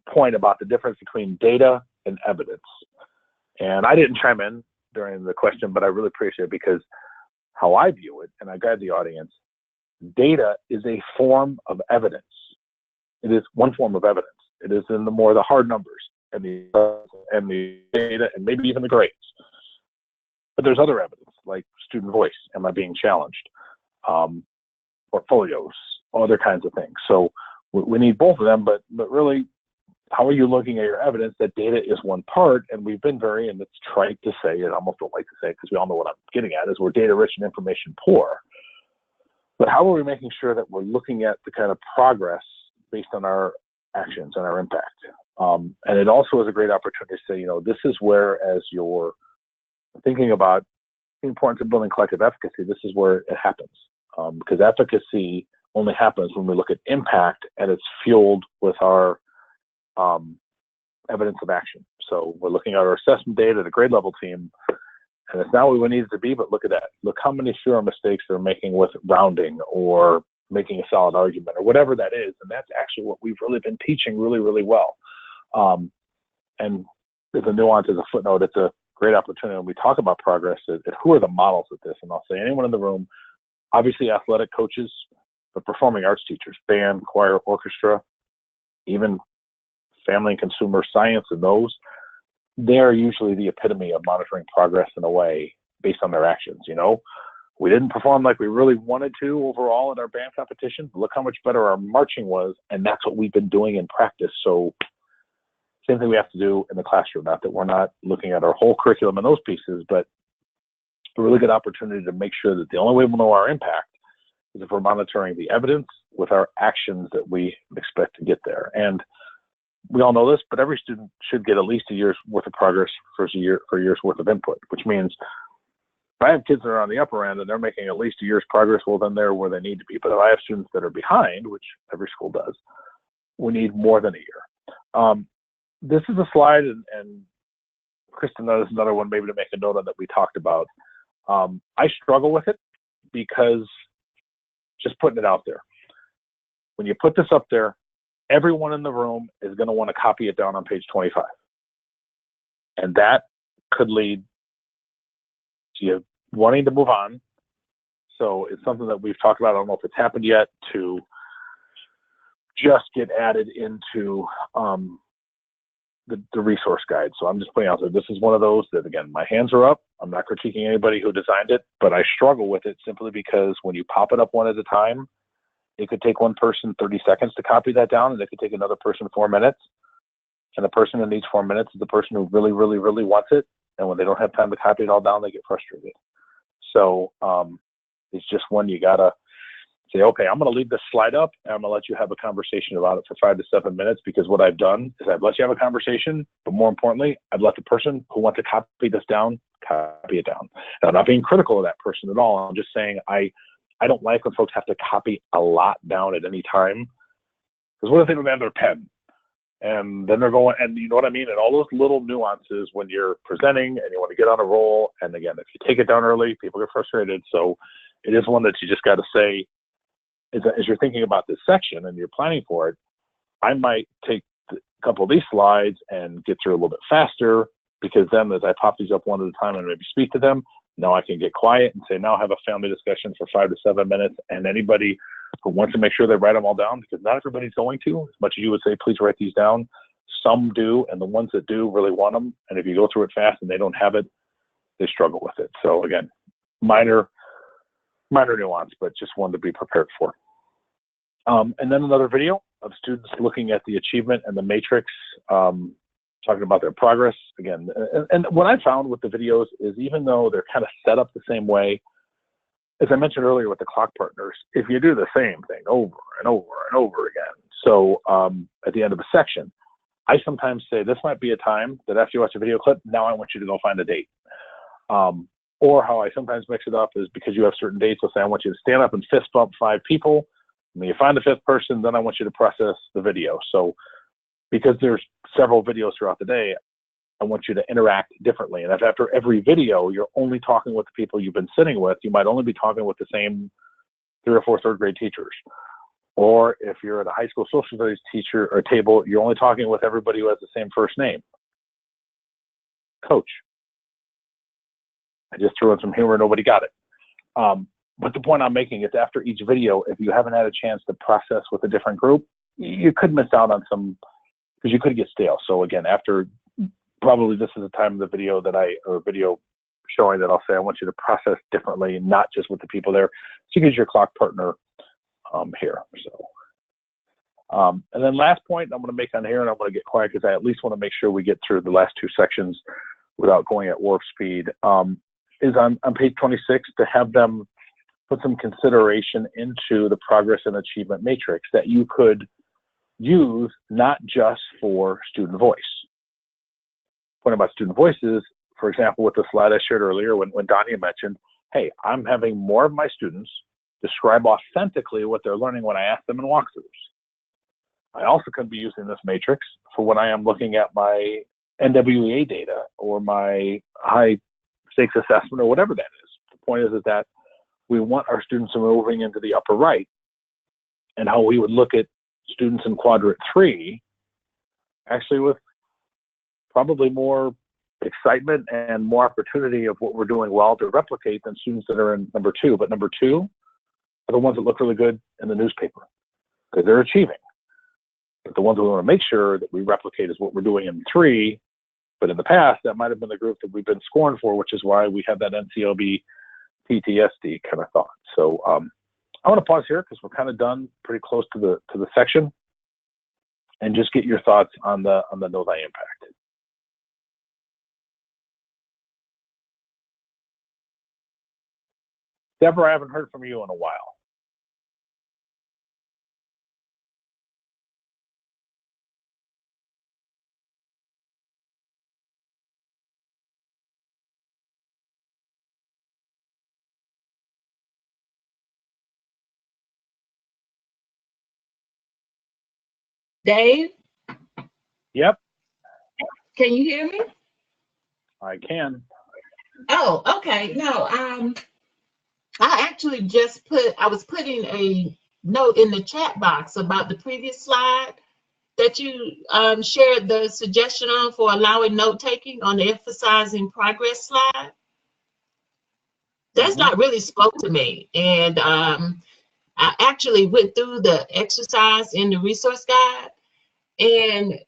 point about the difference between data and evidence. And I didn't chime in during the question, but I really appreciate it, because how I view it, and I guide the audience, data is a form of evidence. It is one form of evidence. It is in the hard numbers and the data and maybe even the grades. But there's other evidence like student voice. Am I being challenged? Portfolios, other kinds of things. So we need both of them, but really, how are you looking at your evidence? That data is one part, and we've been and it's trite to say, I almost don't like to say it because we all know what I'm getting at, is we're data rich and information poor. But how are we making sure that we're looking at the kind of progress based on our actions and our impact? And it also is a great opportunity to say, this is where, as you're thinking about the importance of building collective efficacy, this is where it happens. Because efficacy only happens when we look at impact and it's fueled with our evidence of action. So we're looking at our assessment data, the grade level team, And it's not what we need it to be, but look at that. Look how many fewer mistakes they're making with rounding or making a solid argument or whatever that is. And that's actually what we've really been teaching really, really well. And as a nuance, as a footnote, it's a great opportunity when we talk about progress. Who are the models of this? And I'll say anyone in the room, obviously athletic coaches, but performing arts teachers, band, choir, orchestra, even family and consumer science, and those, they're usually the epitome of monitoring progress in a way based on their actions. You know, we didn't perform like we really wanted to overall in our band competition. Look how much better our marching was, and that's what we've been doing in practice. So same thing we have to do in the classroom. Not that we're not looking at our whole curriculum and those pieces, but a really good opportunity to make sure that the only way we'll know our impact is if we're monitoring the evidence with our actions that we expect to get there. And we all know this, but every student should get at least a year's worth of progress for a year's worth of input, which means if I have kids that are on the upper end and they're making at least a year's progress, well, then they're where they need to be. But if I have students that are behind, which every school does, we need more than a year. This is a slide, and Kristen, this is another one maybe to make a note on that we talked about. I struggle with it because just putting it out there. When you put this up there, everyone in the room is going to want to copy it down on page 25. And that could lead to you wanting to move on. So it's something that we've talked about. I don't know if it's happened yet, to just get added into the resource guide. So I'm just putting out there, this is one of those that, again, my hands are up. I'm not critiquing anybody who designed it, but I struggle with it simply because when you pop it up one at a time, it could take one person 30 seconds to copy that down, and it could take another person 4 minutes. And the person that needs 4 minutes is the person who really, really, really wants it. And when they don't have time to copy it all down, they get frustrated. So it's just one you gotta say, okay, I'm gonna leave this slide up and I'm gonna let you have a conversation about it for 5 to 7 minutes, because what I've done is I've let you have a conversation, but more importantly, I've let the person who wants to copy this down, copy it down. And I'm not being critical of that person at all. I'm just saying I don't like when folks have to copy a lot down at any time, because what if they don't have their pen? And then they're going, and you know what I mean? And all those little nuances when you're presenting and you want to get on a roll. And again, if you take it down early, people get frustrated. So it is one that you just got to say, as you're thinking about this section and you're planning for it, I might take a couple of these slides and get through a little bit faster, because then as I pop these up one at a time and maybe speak to them, now I can get quiet and say, now have a family discussion for 5 to 7 minutes. And anybody who wants to make sure they write them all down, because not everybody's going to, as much as you would say, please write these down, some do. And the ones that do really want them. And if you go through it fast and they don't have it, they struggle with it. So again, minor nuance, but just one to be prepared for. And then another video of students looking at the achievement and the matrix, talking about their progress again. And what I found with the videos is, even though they're kind of set up the same way, as I mentioned earlier with the clock partners, if you do the same thing over and over and over again, so at the end of a section, I sometimes say, this might be a time that after you watch a video clip, now I want you to go find a date. Or how I sometimes mix it up is, because you have certain dates, I'll say, I want you to stand up and fist bump 5 people. When you find the 5th person, then I want you to process the video. So because there's several videos throughout the day, I want you to interact differently. And if after every video, you're only talking with the people you've been sitting with, you might only be talking with the same 3 or 4 third grade teachers. Or if you're at a high school social studies teacher or table, you're only talking with everybody who has the same first name. Coach. I just threw in some humor, nobody got it. But the point I'm making is, after each video, if you haven't had a chance to process with a different group, you could miss out on some, because you could get stale. So again, after, probably this is the time of the video or video showing that I'll say, I want you to process differently, not just with the people there. So you get your clock partner here. So, and then last point I'm going to make on here, and I'm going to get quiet because I at least want to make sure we get through the last 2 sections without going at warp speed, is on page 26, to have them put some consideration into the progress and achievement matrix that you could use, not just for student voice. Point about student voices, for example, with the slide I shared earlier, when Danya mentioned, hey, I'm having more of my students describe authentically what they're learning when I ask them in walkthroughs. I also could be using this matrix for when I am looking at my NWEA data or my high stakes assessment or whatever that is. The point is that we want our students moving into the upper right, and how we would look at students in quadrant 3, actually with probably more excitement and more opportunity of what we're doing well to replicate than students that are in number 2. But number 2 are the ones that look really good in the newspaper because they're achieving. But the ones we want to make sure that we replicate is what we're doing in 3. But in the past, that might have been the group that we've been scoring for, which is why we have that NCOB PTSD kind of thought. So I want to pause here because we're kind of done, pretty close to the section, and just get your thoughts on the Know Thy Impact. Deborah, I haven't heard from you in a while. Dave, Yep, can you hear me? I can. Oh, okay. No, I actually I was putting a note in the chat box about the previous slide that you shared the suggestion on for allowing note taking on the emphasizing progress slide. That's not really spoke to me. And I actually went through the exercise in the resource guide, and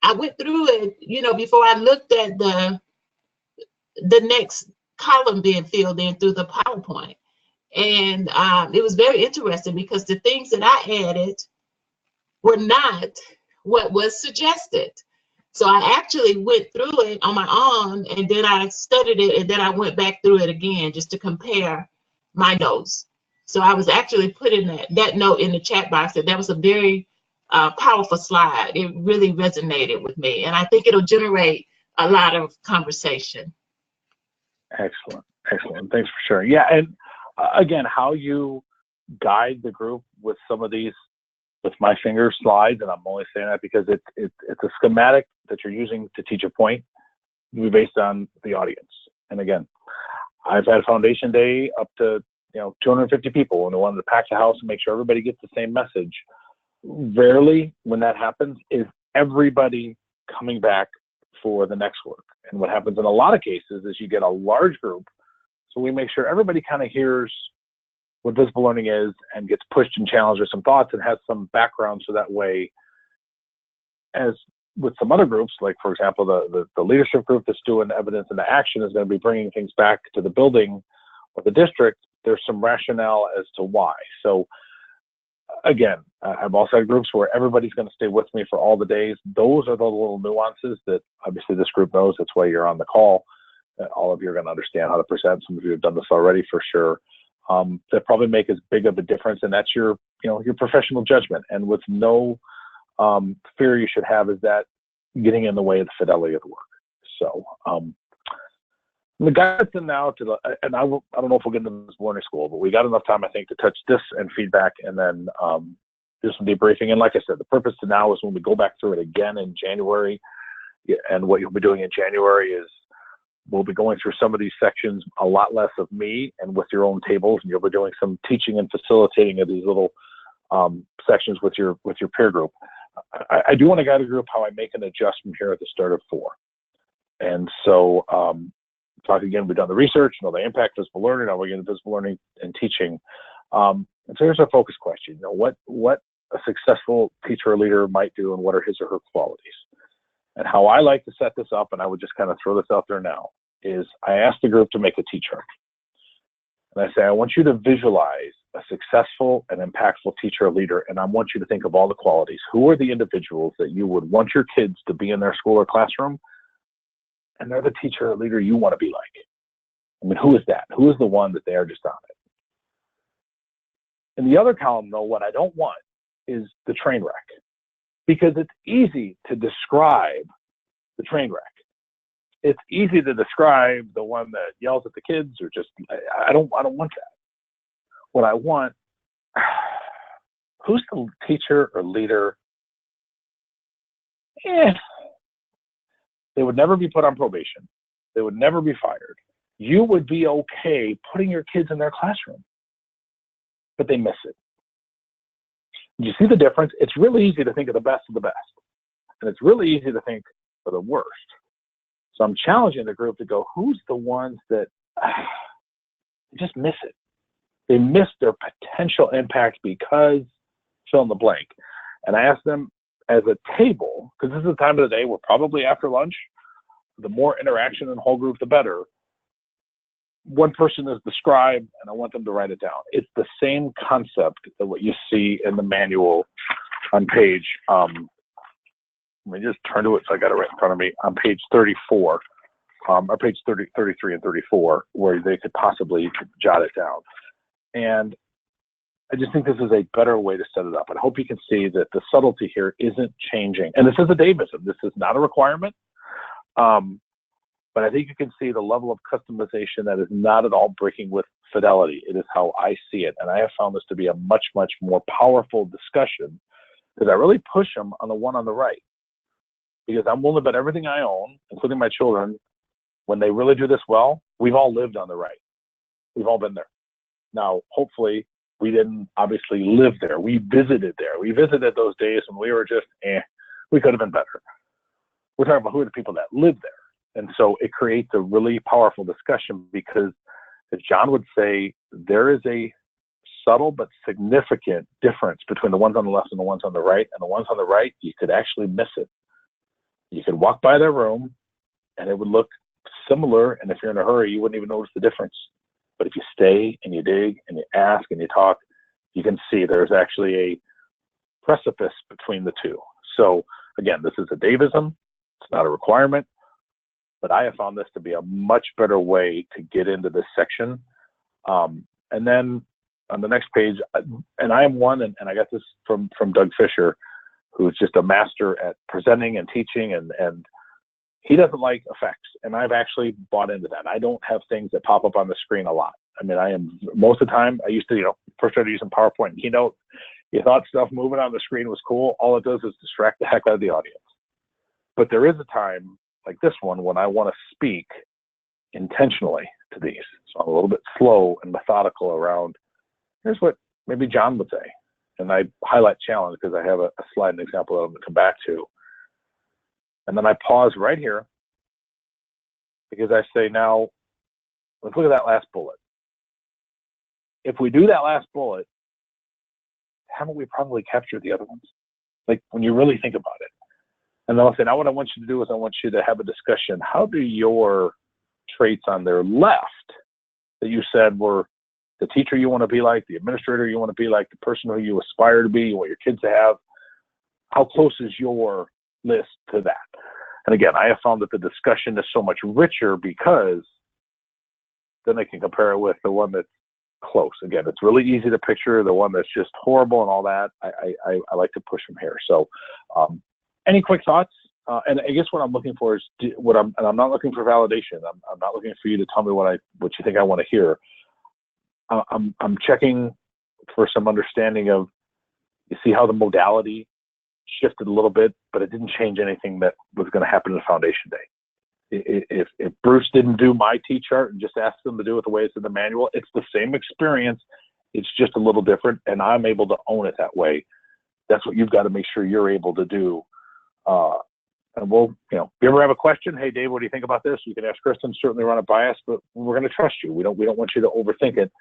I went through it, before I looked at the next column being filled in through the PowerPoint. And it was very interesting because the things that I added were not what was suggested. So I actually went through it on my own, and then I studied it, and then I went back through it again just to compare my notes. So I was actually putting that note in the chat box, and that was a very powerful slide. It really resonated with me, and I think it'll generate a lot of conversation. Excellent, excellent. Thanks for sharing. Yeah, and again, how you guide the group with some of these with my finger slides, and I'm only saying that because it's a schematic that you're using to teach a point based on the audience. And again, I've had foundation day up to 250 people, and I wanted to pack the house and make sure everybody gets the same message. Rarely, when that happens, is everybody coming back for the next work. And what happens in a lot of cases is you get a large group, so we make sure everybody kind of hears what visible learning is and gets pushed and challenged with some thoughts and has some background, so that way, as with some other groups, like for example, the leadership group that's doing evidence and action is going to be bringing things back to the building or the district, there's some rationale as to why. So again, I've also had groups where everybody's going to stay with me for all the days. Those are the little nuances that obviously this group knows. That's why you're on the call. All of you are going to understand how to present. Some of you have done this already for sure. That probably make as big of a difference, and that's your professional judgment. And with no fear you should have is that getting in the way of the fidelity of the work. So the guidance now to the, and I don't know if we'll get into this learning school, but we got enough time, I think, to touch this and feedback, and then do some debriefing. And like I said, the purpose to now is when we go back through it again in January, and what you'll be doing in January is we'll be going through some of these sections, a lot less of me and with your own tables, and you'll be doing some teaching and facilitating of these little sections with your peer group. I do want to guide a group how I make an adjustment here at the start of 4. And so talk again, we've done the research, the impact of visible learning, now we're getting visible learning and teaching. And so here's our focus question. What a successful teacher or leader might do, and what are his or her qualities? And how I like to set this up, and I would just kind of throw this out there now, is I ask the group to make a T-chart. And I say, I want you to visualize a successful and impactful teacher or leader, and I want you to think of all the qualities. Who are the individuals that you would want your kids to be in their school or classroom? And they're the teacher or leader you want to be like. I mean, who is that? Who is the one that they are just on it? In the other column, though, what I don't want is the train wreck. Because it's easy to describe the train wreck. It's easy to describe the one that yells at the kids, or just, I don't want that. What I want, who's the teacher or leader? They would never be put on probation. They would never be fired. you would be okay putting your kids in their classroom, but they miss it. You see the difference? It's really easy to think of the best, and it's really easy to think of the worst. So I'm challenging the group to go, who's the ones that just miss it? They miss their potential impact because fill in the blank. And I asked them as a table, because this is the time of the day, we're probably after lunch, the more interaction in the whole group, the better. One person is the scribe, and I want them to write it down. It's the same concept that what you see in the manual on page, let me just turn to it so I got it right in front of me, on page 34, or page 33 and 34, where they could possibly jot it down. And I just think this is a better way to set it up. And I hope you can see that the subtlety here isn't changing. And this is a Davism. This is not a requirement. But I think you can see the level of customization that is not at all breaking with fidelity. It is how I see it. And I have found this to be a much, much more powerful discussion because I really push them on the one on the right. Because I'm willing to bet everything I own, including my children, when they really do this well, we've all lived on the right. We've all been there. Now, hopefully, we didn't obviously live there. We visited there. We visited those days when we were just, we could have been better. We're talking about who are the people that live there. And so it creates a really powerful discussion because, as John would say, there is a subtle but significant difference between the ones on the left and the ones on the right. And the ones on the right, you could actually miss it. You could walk by their room and it would look similar. And if you're in a hurry, you wouldn't even notice the difference. But if you stay and you dig and you ask and you talk, you can see there's actually a precipice between the two. So again, this is a Davism. It's not a requirement. But I have found this to be a much better way to get into this section. And then on the next page, and I am one, and I got this from Doug Fisher, who's just a master at presenting and teaching, and he doesn't like effects. And I've actually bought into that. I don't have things that pop up on the screen a lot. I mean, most of the time, I used to, first started using PowerPoint and Keynote. You thought stuff moving on the screen was cool. All it does is distract the heck out of the audience. But there is a time, like this one, when I want to speak intentionally to these. So I'm a little bit slow and methodical around, here's what maybe John would say. And I highlight challenge because I have a slide and example that I'm going to come back to. And then I pause right here because I say, now, let's look at that last bullet. If we do that last bullet, haven't we probably captured the other ones? Like when you really think about it. And then I'll say, now what I want you to do is I want you to have a discussion. How do your traits on their left that you said were the teacher you want to be like, the administrator you want to be like, the person who you aspire to be, you want your kids to have, how close is your list to that? And again, I have found that the discussion is so much richer because then they can compare it with the one that's close. Again, it's really easy to picture the one that's just horrible and all that. I like to push them here. So any quick thoughts? And I guess what I'm looking for is and I'm not looking for validation. I'm not looking for you to tell me what you think I want to hear. I'm checking for some understanding of, you see how the modality shifted a little bit, but it didn't change anything that was going to happen in the foundation day. If Bruce didn't do my T-chart and just asked them to do it the way it's in the manual, it's the same experience. It's just a little different, and I'm able to own it that way. That's what you've got to make sure you're able to do. And we'll, if you ever have a question, hey, Dave, what do you think about this? You can ask Kristen, certainly run it by us, but we're going to trust you. We don't want you to overthink it.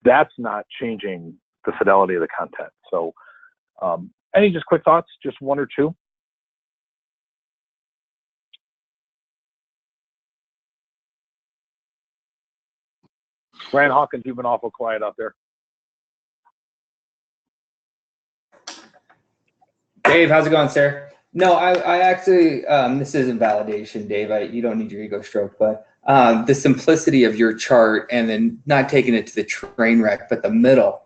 That's not changing the fidelity of the content. So any just quick thoughts, just one or two? Ryan Hawkins, you've been awful quiet out there. Dave, how's it going, sir? No, I actually, this isn't validation, Dave. You don't need your ego stroke, but the simplicity of your chart and then not taking it to the train wreck, but the middle.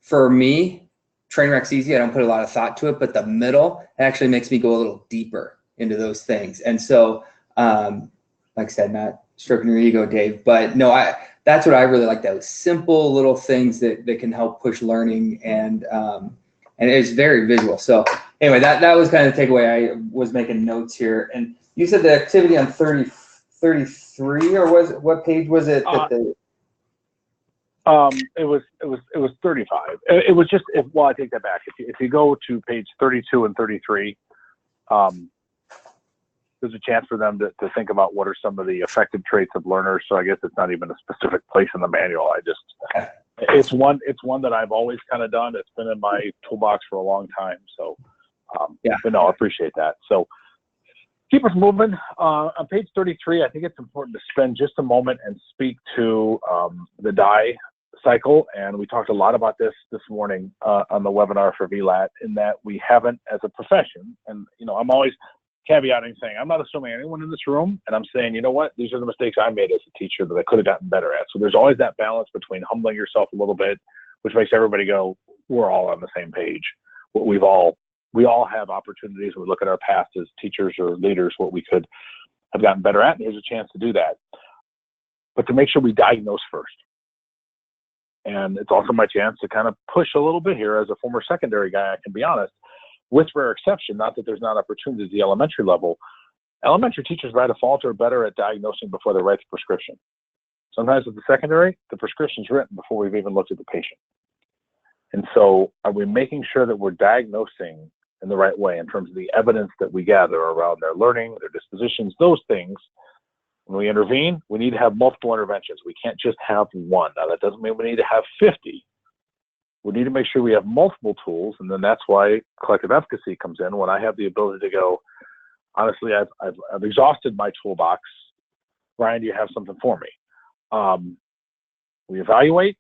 For me, train wreck's easy. I don't put a lot of thought to it, but the middle actually makes me go a little deeper into those things. And so, like I said, not stroking your ego, Dave, but no, that's what I really like, those simple little things that can help push learning, and it's very visual. So anyway, that was kind of the takeaway. I was making notes here, and you said the activity on 33 33, or what page was it? It was 35. It was just, well, I take that back. If you go to page 32 and 33, there's a chance for them to think about what are some of the effective traits of learners. So I guess it's not even a specific place in the manual. It's one that I've always kind of done. It's been in my toolbox for a long time. So, but no, I appreciate that. So keep us moving. On page 33, I think it's important to spend just a moment and speak to the DIE cycle. And we talked a lot about this morning on the webinar for VLAT, in that we haven't, as a profession, and I'm always caveating saying, I'm not assuming anyone in this room, and I'm saying, you know what, these are the mistakes I made as a teacher that I could have gotten better at. So there's always that balance between humbling yourself a little bit, which makes everybody go, we're all on the same page. We all have opportunities. We look at our past as teachers or leaders, what we could have gotten better at, and here's a chance to do that. But to make sure we diagnose first. And it's also my chance to kind of push a little bit here. As a former secondary guy, I can be honest, with rare exception, not that there's not opportunities at the elementary level, elementary teachers by default are better at diagnosing before they write the prescription. Sometimes at the secondary, the prescription's written before we've even looked at the patient. And so are we making sure that we're diagnosing in the right way in terms of the evidence that we gather around their learning, their dispositions, those things? When we intervene, we need to have multiple interventions. We can't just have one. Now, that doesn't mean we need to have 50. We need to make sure we have multiple tools, and then that's why collective efficacy comes in. When I have the ability to go, honestly, I've exhausted my toolbox. Ryan, do you have something for me? We evaluate,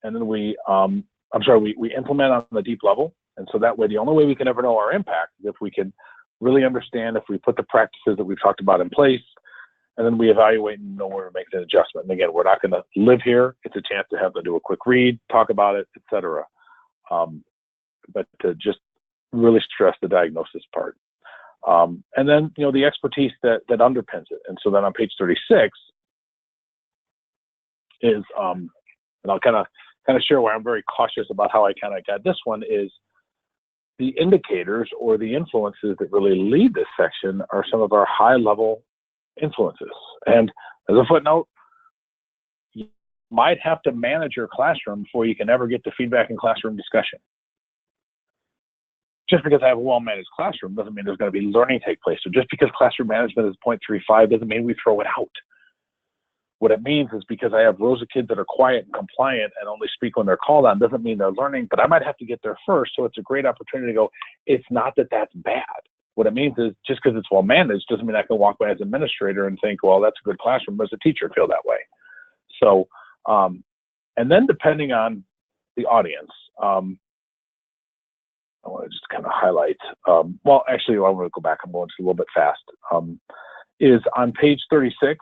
and then we implement on the deep level. And so that way, the only way we can ever know our impact is if we can really understand, if we put the practices that we've talked about in place, and then we evaluate and know where to make an adjustment. And again, we're not going to live here. It's a chance to have them do a quick read, talk about it, etc. But to just really stress the diagnosis part. And then, the expertise that underpins it. And so then on page 36 is, and I'll kind of share why I'm very cautious about how I kind of got this one, is the indicators or the influences that really lead this section are some of our high-level influences. And as a footnote, you might have to manage your classroom before you can ever get to feedback and classroom discussion. Just because I have a well-managed classroom doesn't mean there's going to be learning take place. So just because classroom management is 0.35 doesn't mean we throw it out. What it means is because I have rows of kids that are quiet and compliant and only speak when they're called on doesn't mean they're learning, but I might have to get there first. So it's a great opportunity to go, it's not that that's bad. What it means is just because it's well managed doesn't mean I can walk by as an administrator and think, well, that's a good classroom, but as a teacher feel that way. So, and then depending on the audience, I want to just kind of highlight, well, actually, I want to go back. I'm going just a little bit fast, is on page 36,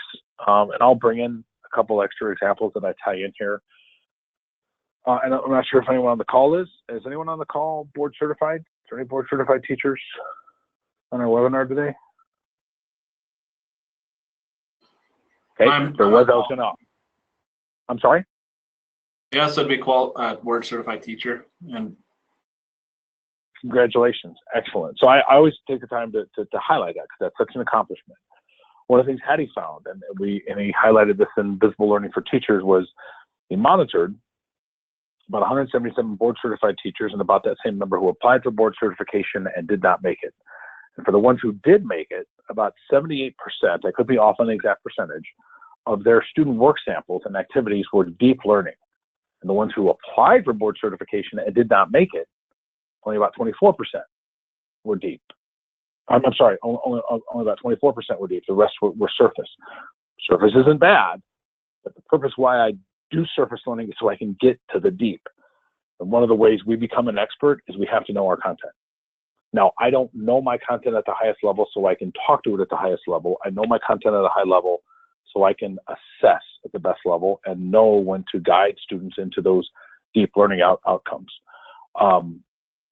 and I'll bring in a couple extra examples that I tie in here. And I'm not sure if anyone on the call is. Is anyone on the call board certified? Is there any board certified teachers on our webinar today? Okay, there was open up. I'm sorry? Yes, I'd be board certified teacher. And congratulations, excellent. So I always take the time to highlight that because that's such an accomplishment. One of the things Hattie found, and he highlighted this in Visible Learning for Teachers, was he monitored about 177 board certified teachers and about that same number who applied for board certification and did not make it. And for the ones who did make it, about 78%, I could be off on the exact percentage, of their student work samples and activities were deep learning. And the ones who applied for board certification and did not make it, only about 24% were deep. I'm sorry, only about 24% were deep. The rest were surface. Surface isn't bad, but the purpose why I do surface learning is so I can get to the deep. And one of the ways we become an expert is we have to know our content. Now, I don't know my content at the highest level, so I can talk to it at the highest level. I know my content at a high level, so I can assess at the best level and know when to guide students into those deep learning outcomes.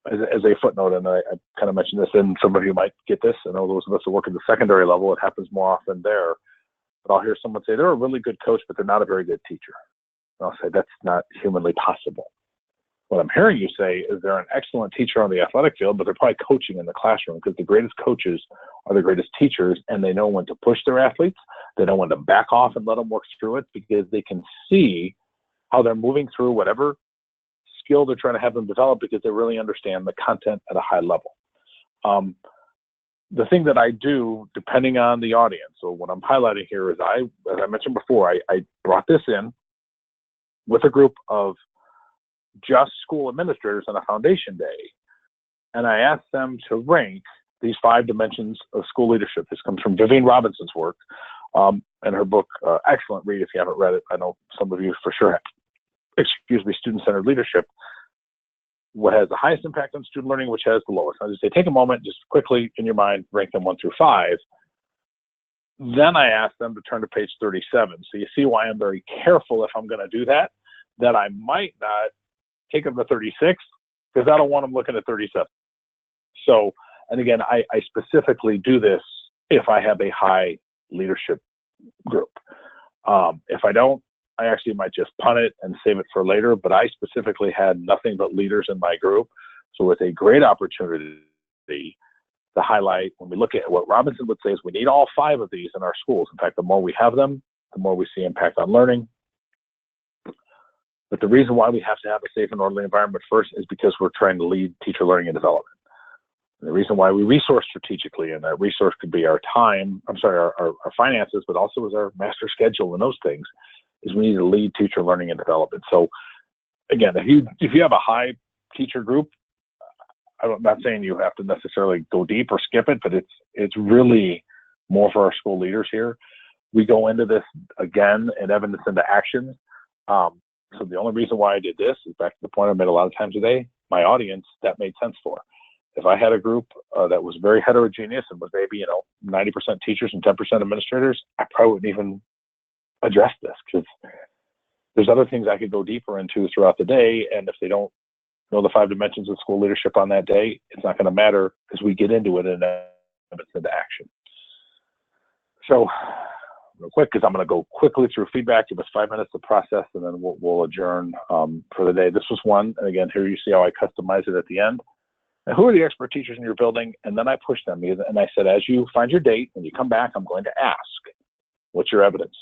As a footnote, and I kind of mentioned this, and some of you might get this. I know those of us who work at the secondary level, it happens more often there. But I'll hear someone say, they're a really good coach, but they're not a very good teacher. And I'll say, that's not humanly possible. What I'm hearing you say is they're an excellent teacher on the athletic field, but they're probably coaching in the classroom, because the greatest coaches are the greatest teachers, and they know when to push their athletes. They know when to back off and let them work through it, because they can see how they're moving through whatever skill they're trying to have them develop, because they really understand the content at a high level. The thing that I do, depending on the audience, so what I'm highlighting here is as I mentioned before, I brought this in with a group of just school administrators on a foundation day, and I asked them to rank these 5 dimensions of school leadership. This comes from Vivian Robinson's work and her book, excellent read if you haven't read it. I know some of you for sure have. Student-centered leadership. What has the highest impact on student learning, which has the lowest. I'll just say, take a moment, just quickly in your mind, rank them 1 through 5. Then I asked them to turn to page 37. So you see why I'm very careful if I'm going to do that I might not take them to 36, because I don't want them looking at 37. So, and again, I specifically do this if I have a high leadership group. If I don't, I actually might just punt it and save it for later, but I specifically had nothing but leaders in my group. So it's a great opportunity to highlight, when we look at what Robinson would say, is we need all 5 of these in our schools. In fact, the more we have them, the more we see impact on learning. But the reason why we have to have a safe and orderly environment first is because we're trying to lead teacher learning and development. And the reason why we resource strategically, and that resource could be our time, our finances, but also as our master schedule and those things, is we need to lead teacher learning and development. So again, if you have a high teacher group, I'm not saying you have to necessarily go deep or skip it, but it's really more for our school leaders here. We go into this again and evidence into action. So the only reason why I did this is back to the point I made a lot of times today, my audience, that made sense for. If I had a group that was very heterogeneous and was maybe, 90% teachers and 10% administrators, I probably wouldn't even address this, because there's other things I could go deeper into throughout the day. And if they don't know the 5 dimensions of school leadership on that day, it's not going to matter, because we get into it and it's into action. So real quick, because I'm going to go quickly through feedback, give us 5 minutes to process, and then we'll adjourn for the day. This was one, and again, here you see how I customize it at the end. And who are the expert teachers in your building? And then I pushed them, and I said, as you find your date, when you come back, I'm going to ask, what's your evidence?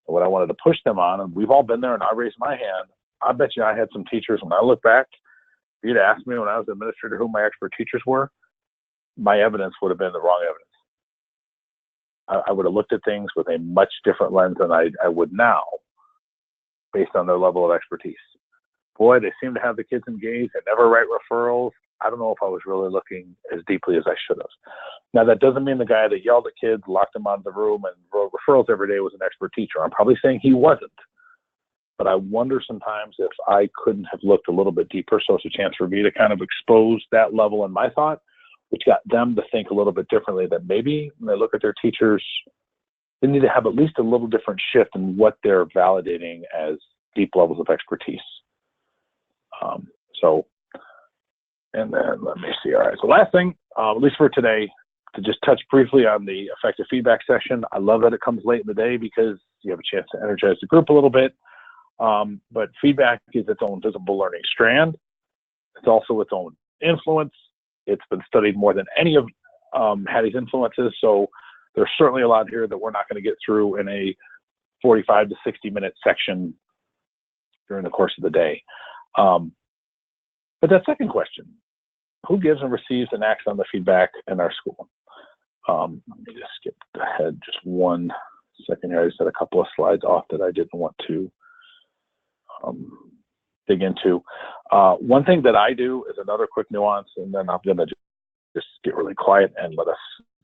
And what I wanted to push them on, and we've all been there, and I raised my hand, I bet you I had some teachers, when I look back, if you'd asked me when I was an administrator who my expert teachers were, my evidence would have been the wrong evidence. I would have looked at things with a much different lens than I would now, based on their level of expertise. Boy, they seem to have the kids engaged. They never write referrals. I don't know if I was really looking as deeply as I should have. Now, that doesn't mean the guy that yelled at kids, locked them out of the room, and wrote referrals every day was an expert teacher. I'm probably saying he wasn't. But I wonder sometimes if I couldn't have looked a little bit deeper, so it's a chance for me to kind of expose that level in my thought, which got them to think a little bit differently, that maybe when they look at their teachers, they need to have at least a little different shift in what they're validating as deep levels of expertise. And then let me see. All right. So last thing, at least for today, to just touch briefly on the effective feedback session. I love that it comes late in the day, because you have a chance to energize the group a little bit. But feedback is its own visible learning strand. It's also its own influence. It's been studied more than any of Hattie's influences. So there's certainly a lot here that we're not going to get through in a 45 to 60-minute section during the course of the day. But that second question, who gives and receives and acts on the feedback in our school? Let me just skip ahead just 1 second here. I just had a couple of slides off that I didn't want to dig into. One thing that I do is another quick nuance, and then I'm going to just get really quiet and let us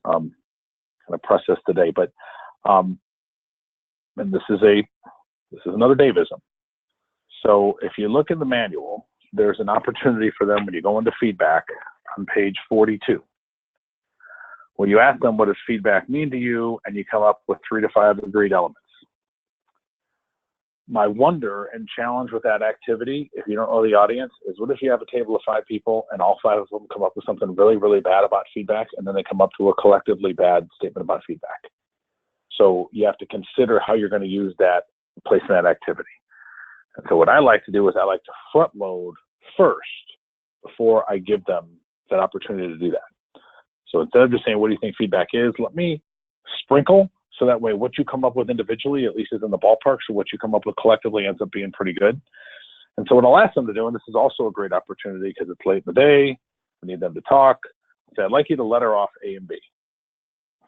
kind of process today. But and this is another Davism. So if you look in the manual, there's an opportunity for them when you go into feedback on page 42. When you ask them, what does feedback mean to you? And you come up with 3 to 5 agreed elements. My wonder and challenge with that activity, if you don't know the audience, is what if you have a table of 5 people and all 5 of them come up with something really, really bad about feedback, and then they come up to a collectively bad statement about feedback? So you have to consider how you're going to use that, place in that activity. And so what I like to do is I like to front load first before I give them that opportunity to do that. So instead of just saying, what do you think feedback is? Let me sprinkle, so that way what you come up with individually at least is in the ballpark, so what you come up with collectively ends up being pretty good. And so what I'll ask them to do, and this is also a great opportunity because it's late in the day, we need them to talk, say, I'd like you to letter off A and B.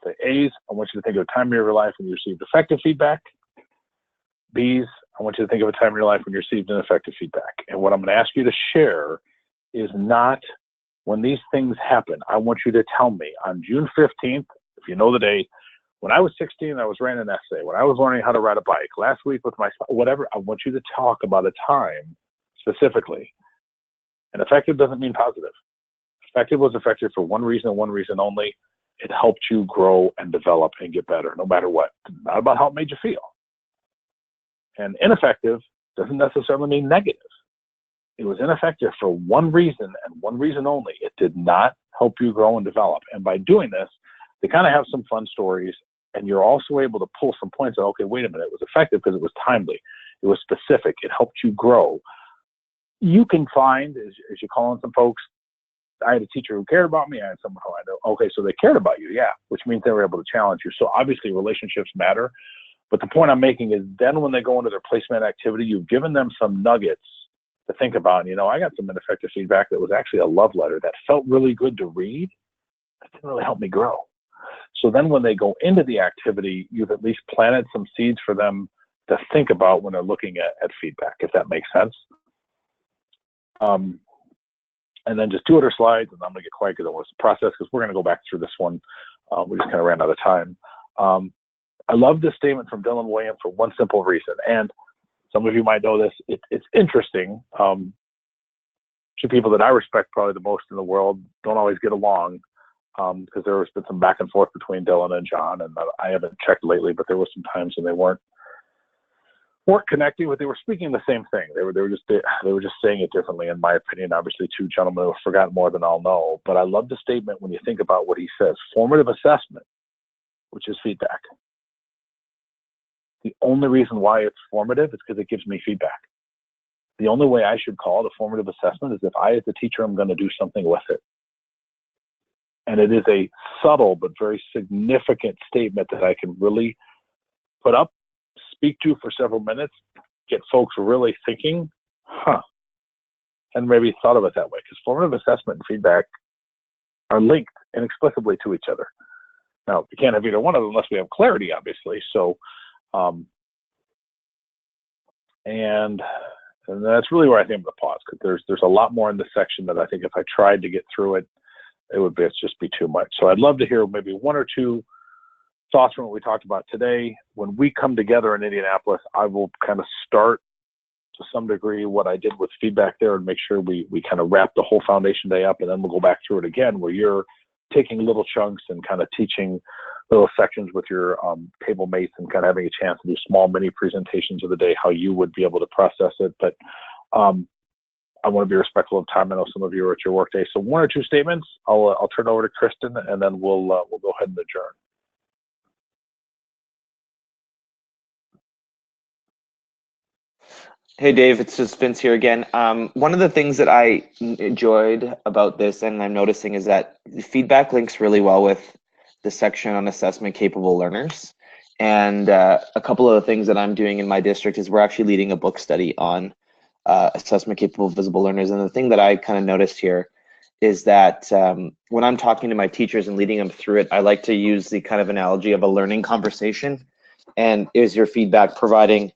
Say A's, I want you to think of a time in your life when you received effective feedback. B's, I want you to think of a time in your life when you received ineffective feedback. And what I'm going to ask you to share is not when these things happen. I want you to tell me on June 15th, if you know the day, when I was 16, I was writing an essay. When I was learning how to ride a bike, last week with my, whatever, I want you to talk about a time specifically. And effective doesn't mean positive. Effective was effective for one reason and one reason only. It helped you grow and develop and get better, no matter what. Not about how it made you feel. And ineffective doesn't necessarily mean negative. It was ineffective for one reason and one reason only. It did not help you grow and develop. And by doing this, they kind of have some fun stories, and you're also able to pull some points of, okay, wait a minute, it was effective because it was timely. It was specific. It helped you grow. You can find, as you call on some folks, I had a teacher who cared about me. I had someone who I know, okay, so they cared about you, yeah, which means they were able to challenge you. So obviously relationships matter. But the point I'm making is then when they go into their placement activity, you've given them some nuggets to think about. You know, I got some ineffective feedback that was actually a love letter that felt really good to read. That didn't really help me grow. So then when they go into the activity, you've at least planted some seeds for them to think about when they're looking at feedback, if that makes sense. And then just 2 other slides, and I'm going to get quiet because I want to process, because we're going to go back through this one. We just kind of ran out of time. I love this statement from Dylan Williams for one simple reason. And some of you might know this. It's interesting. 2 people that I respect probably the most in the world don't always get along, because there has been some back and forth between Dylan and John, and I haven't checked lately, but there were some times when they weren't connecting, but they were speaking the same thing. They were just saying it differently, in my opinion. Obviously, 2 gentlemen who have forgotten more than I'll know. But I love the statement when you think about what he says. Formative assessment, which is feedback. The only reason why it's formative is because it gives me feedback. The only way I should call it a formative assessment is if I, as a teacher, am going to do something with it. And it is a subtle but very significant statement that I can really put up, speak to for several minutes, get folks really thinking, and maybe thought of it that way. Because formative assessment and feedback are linked inexplicably to each other. Now, we can't have either one of them unless we have clarity, obviously. So, and that's really where I think I'm going to pause, because there's a lot more in this section that I think if I tried to get through it, it would just be too much. So I'd love to hear maybe 1 or 2 thoughts from what we talked about today. When we come together in Indianapolis, I will kind of start to some degree what I did with feedback there and make sure we kind of wrap the whole foundation day up, and then we'll go back through it again where you're taking little chunks and kind of teaching little sections with your table mates and kind of having a chance to do small mini presentations of the day, how you would be able to process it. But I want to be respectful of time. I know some of you are at your work day. So 1 or 2 statements, I'll turn it over to Kristen, and then we'll go ahead and adjourn. Hey, Dave, it's just Vince here again. One of the things that I enjoyed about this and I'm noticing is that the feedback links really well with the section on assessment capable learners. And a couple of the things that I'm doing in my district is we're actually leading a book study on assessment capable visible learners. And the thing that I kind of noticed here is that when I'm talking to my teachers and leading them through it, I like to use the kind of analogy of a learning conversation. And is your feedback providing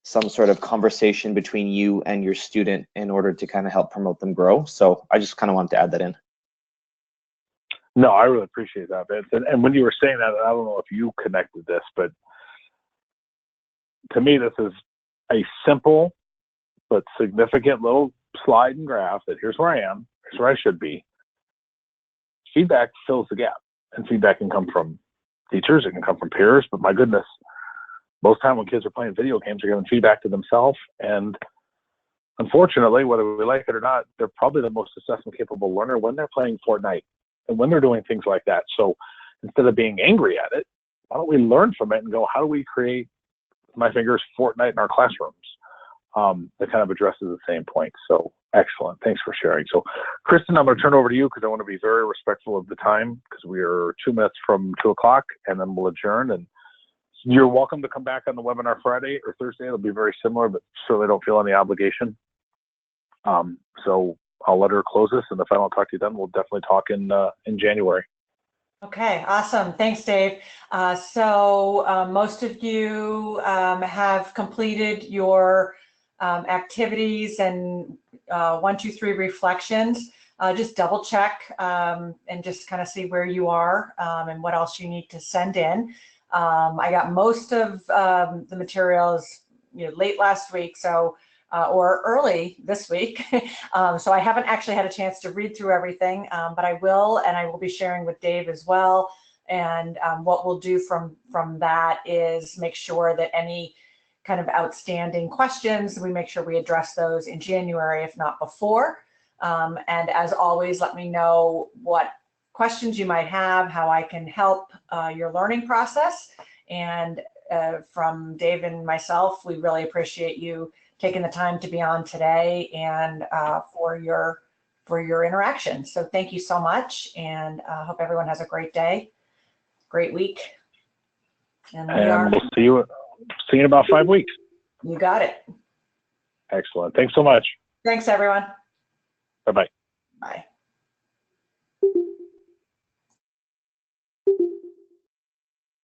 some sort of conversation between you and your student in order to kind of help promote them grow? So I just kind of wanted to add that in. No, I really appreciate that, Vince. And when you were saying that, I don't know if you connected this, but to me, this is a simple but significant little slide and graph that here's where I am, here's where I should be. Feedback fills the gap, and feedback can come from teachers, it can come from peers, but my goodness, most time when kids are playing video games, they're giving feedback to themselves, and unfortunately, whether we like it or not, they're probably the most assessment capable learner when they're playing Fortnite and when they're doing things like that. So instead of being angry at it, why don't we learn from it and go, how do we create, my fingers, Fortnite in our classrooms? that kind of addresses the same point. So excellent. Thanks for sharing. So Kristen, I'm going to turn over to you because I want to be very respectful of the time because we are 2 minutes from 2 o'clock and then we'll adjourn. And you're welcome to come back on the webinar Friday or Thursday. It'll be very similar, but certainly don't feel any obligation. So I'll let her close this, and if I don't talk to you then, we'll definitely talk in January. Okay, awesome. Thanks, Dave. Most of you have completed your activities and 1, 2, 3 reflections. Just double check and just kind of see where you are and what else you need to send in. I got most of the materials late last week, so or early this week. So I haven't actually had a chance to read through everything, but I will, and I will be sharing with Dave as well. And what we'll do from that is make sure that any kind of outstanding questions, we make sure we address those in January, if not before. And as always, let me know what questions you might have, how I can help your learning process. And from Dave and myself, we really appreciate you taking the time to be on today and for your interaction. So thank you so much, and hope everyone has a great day, great week. And we'll see you in about 5 weeks. You got it. Excellent. Thanks so much. Thanks, everyone. Bye-bye.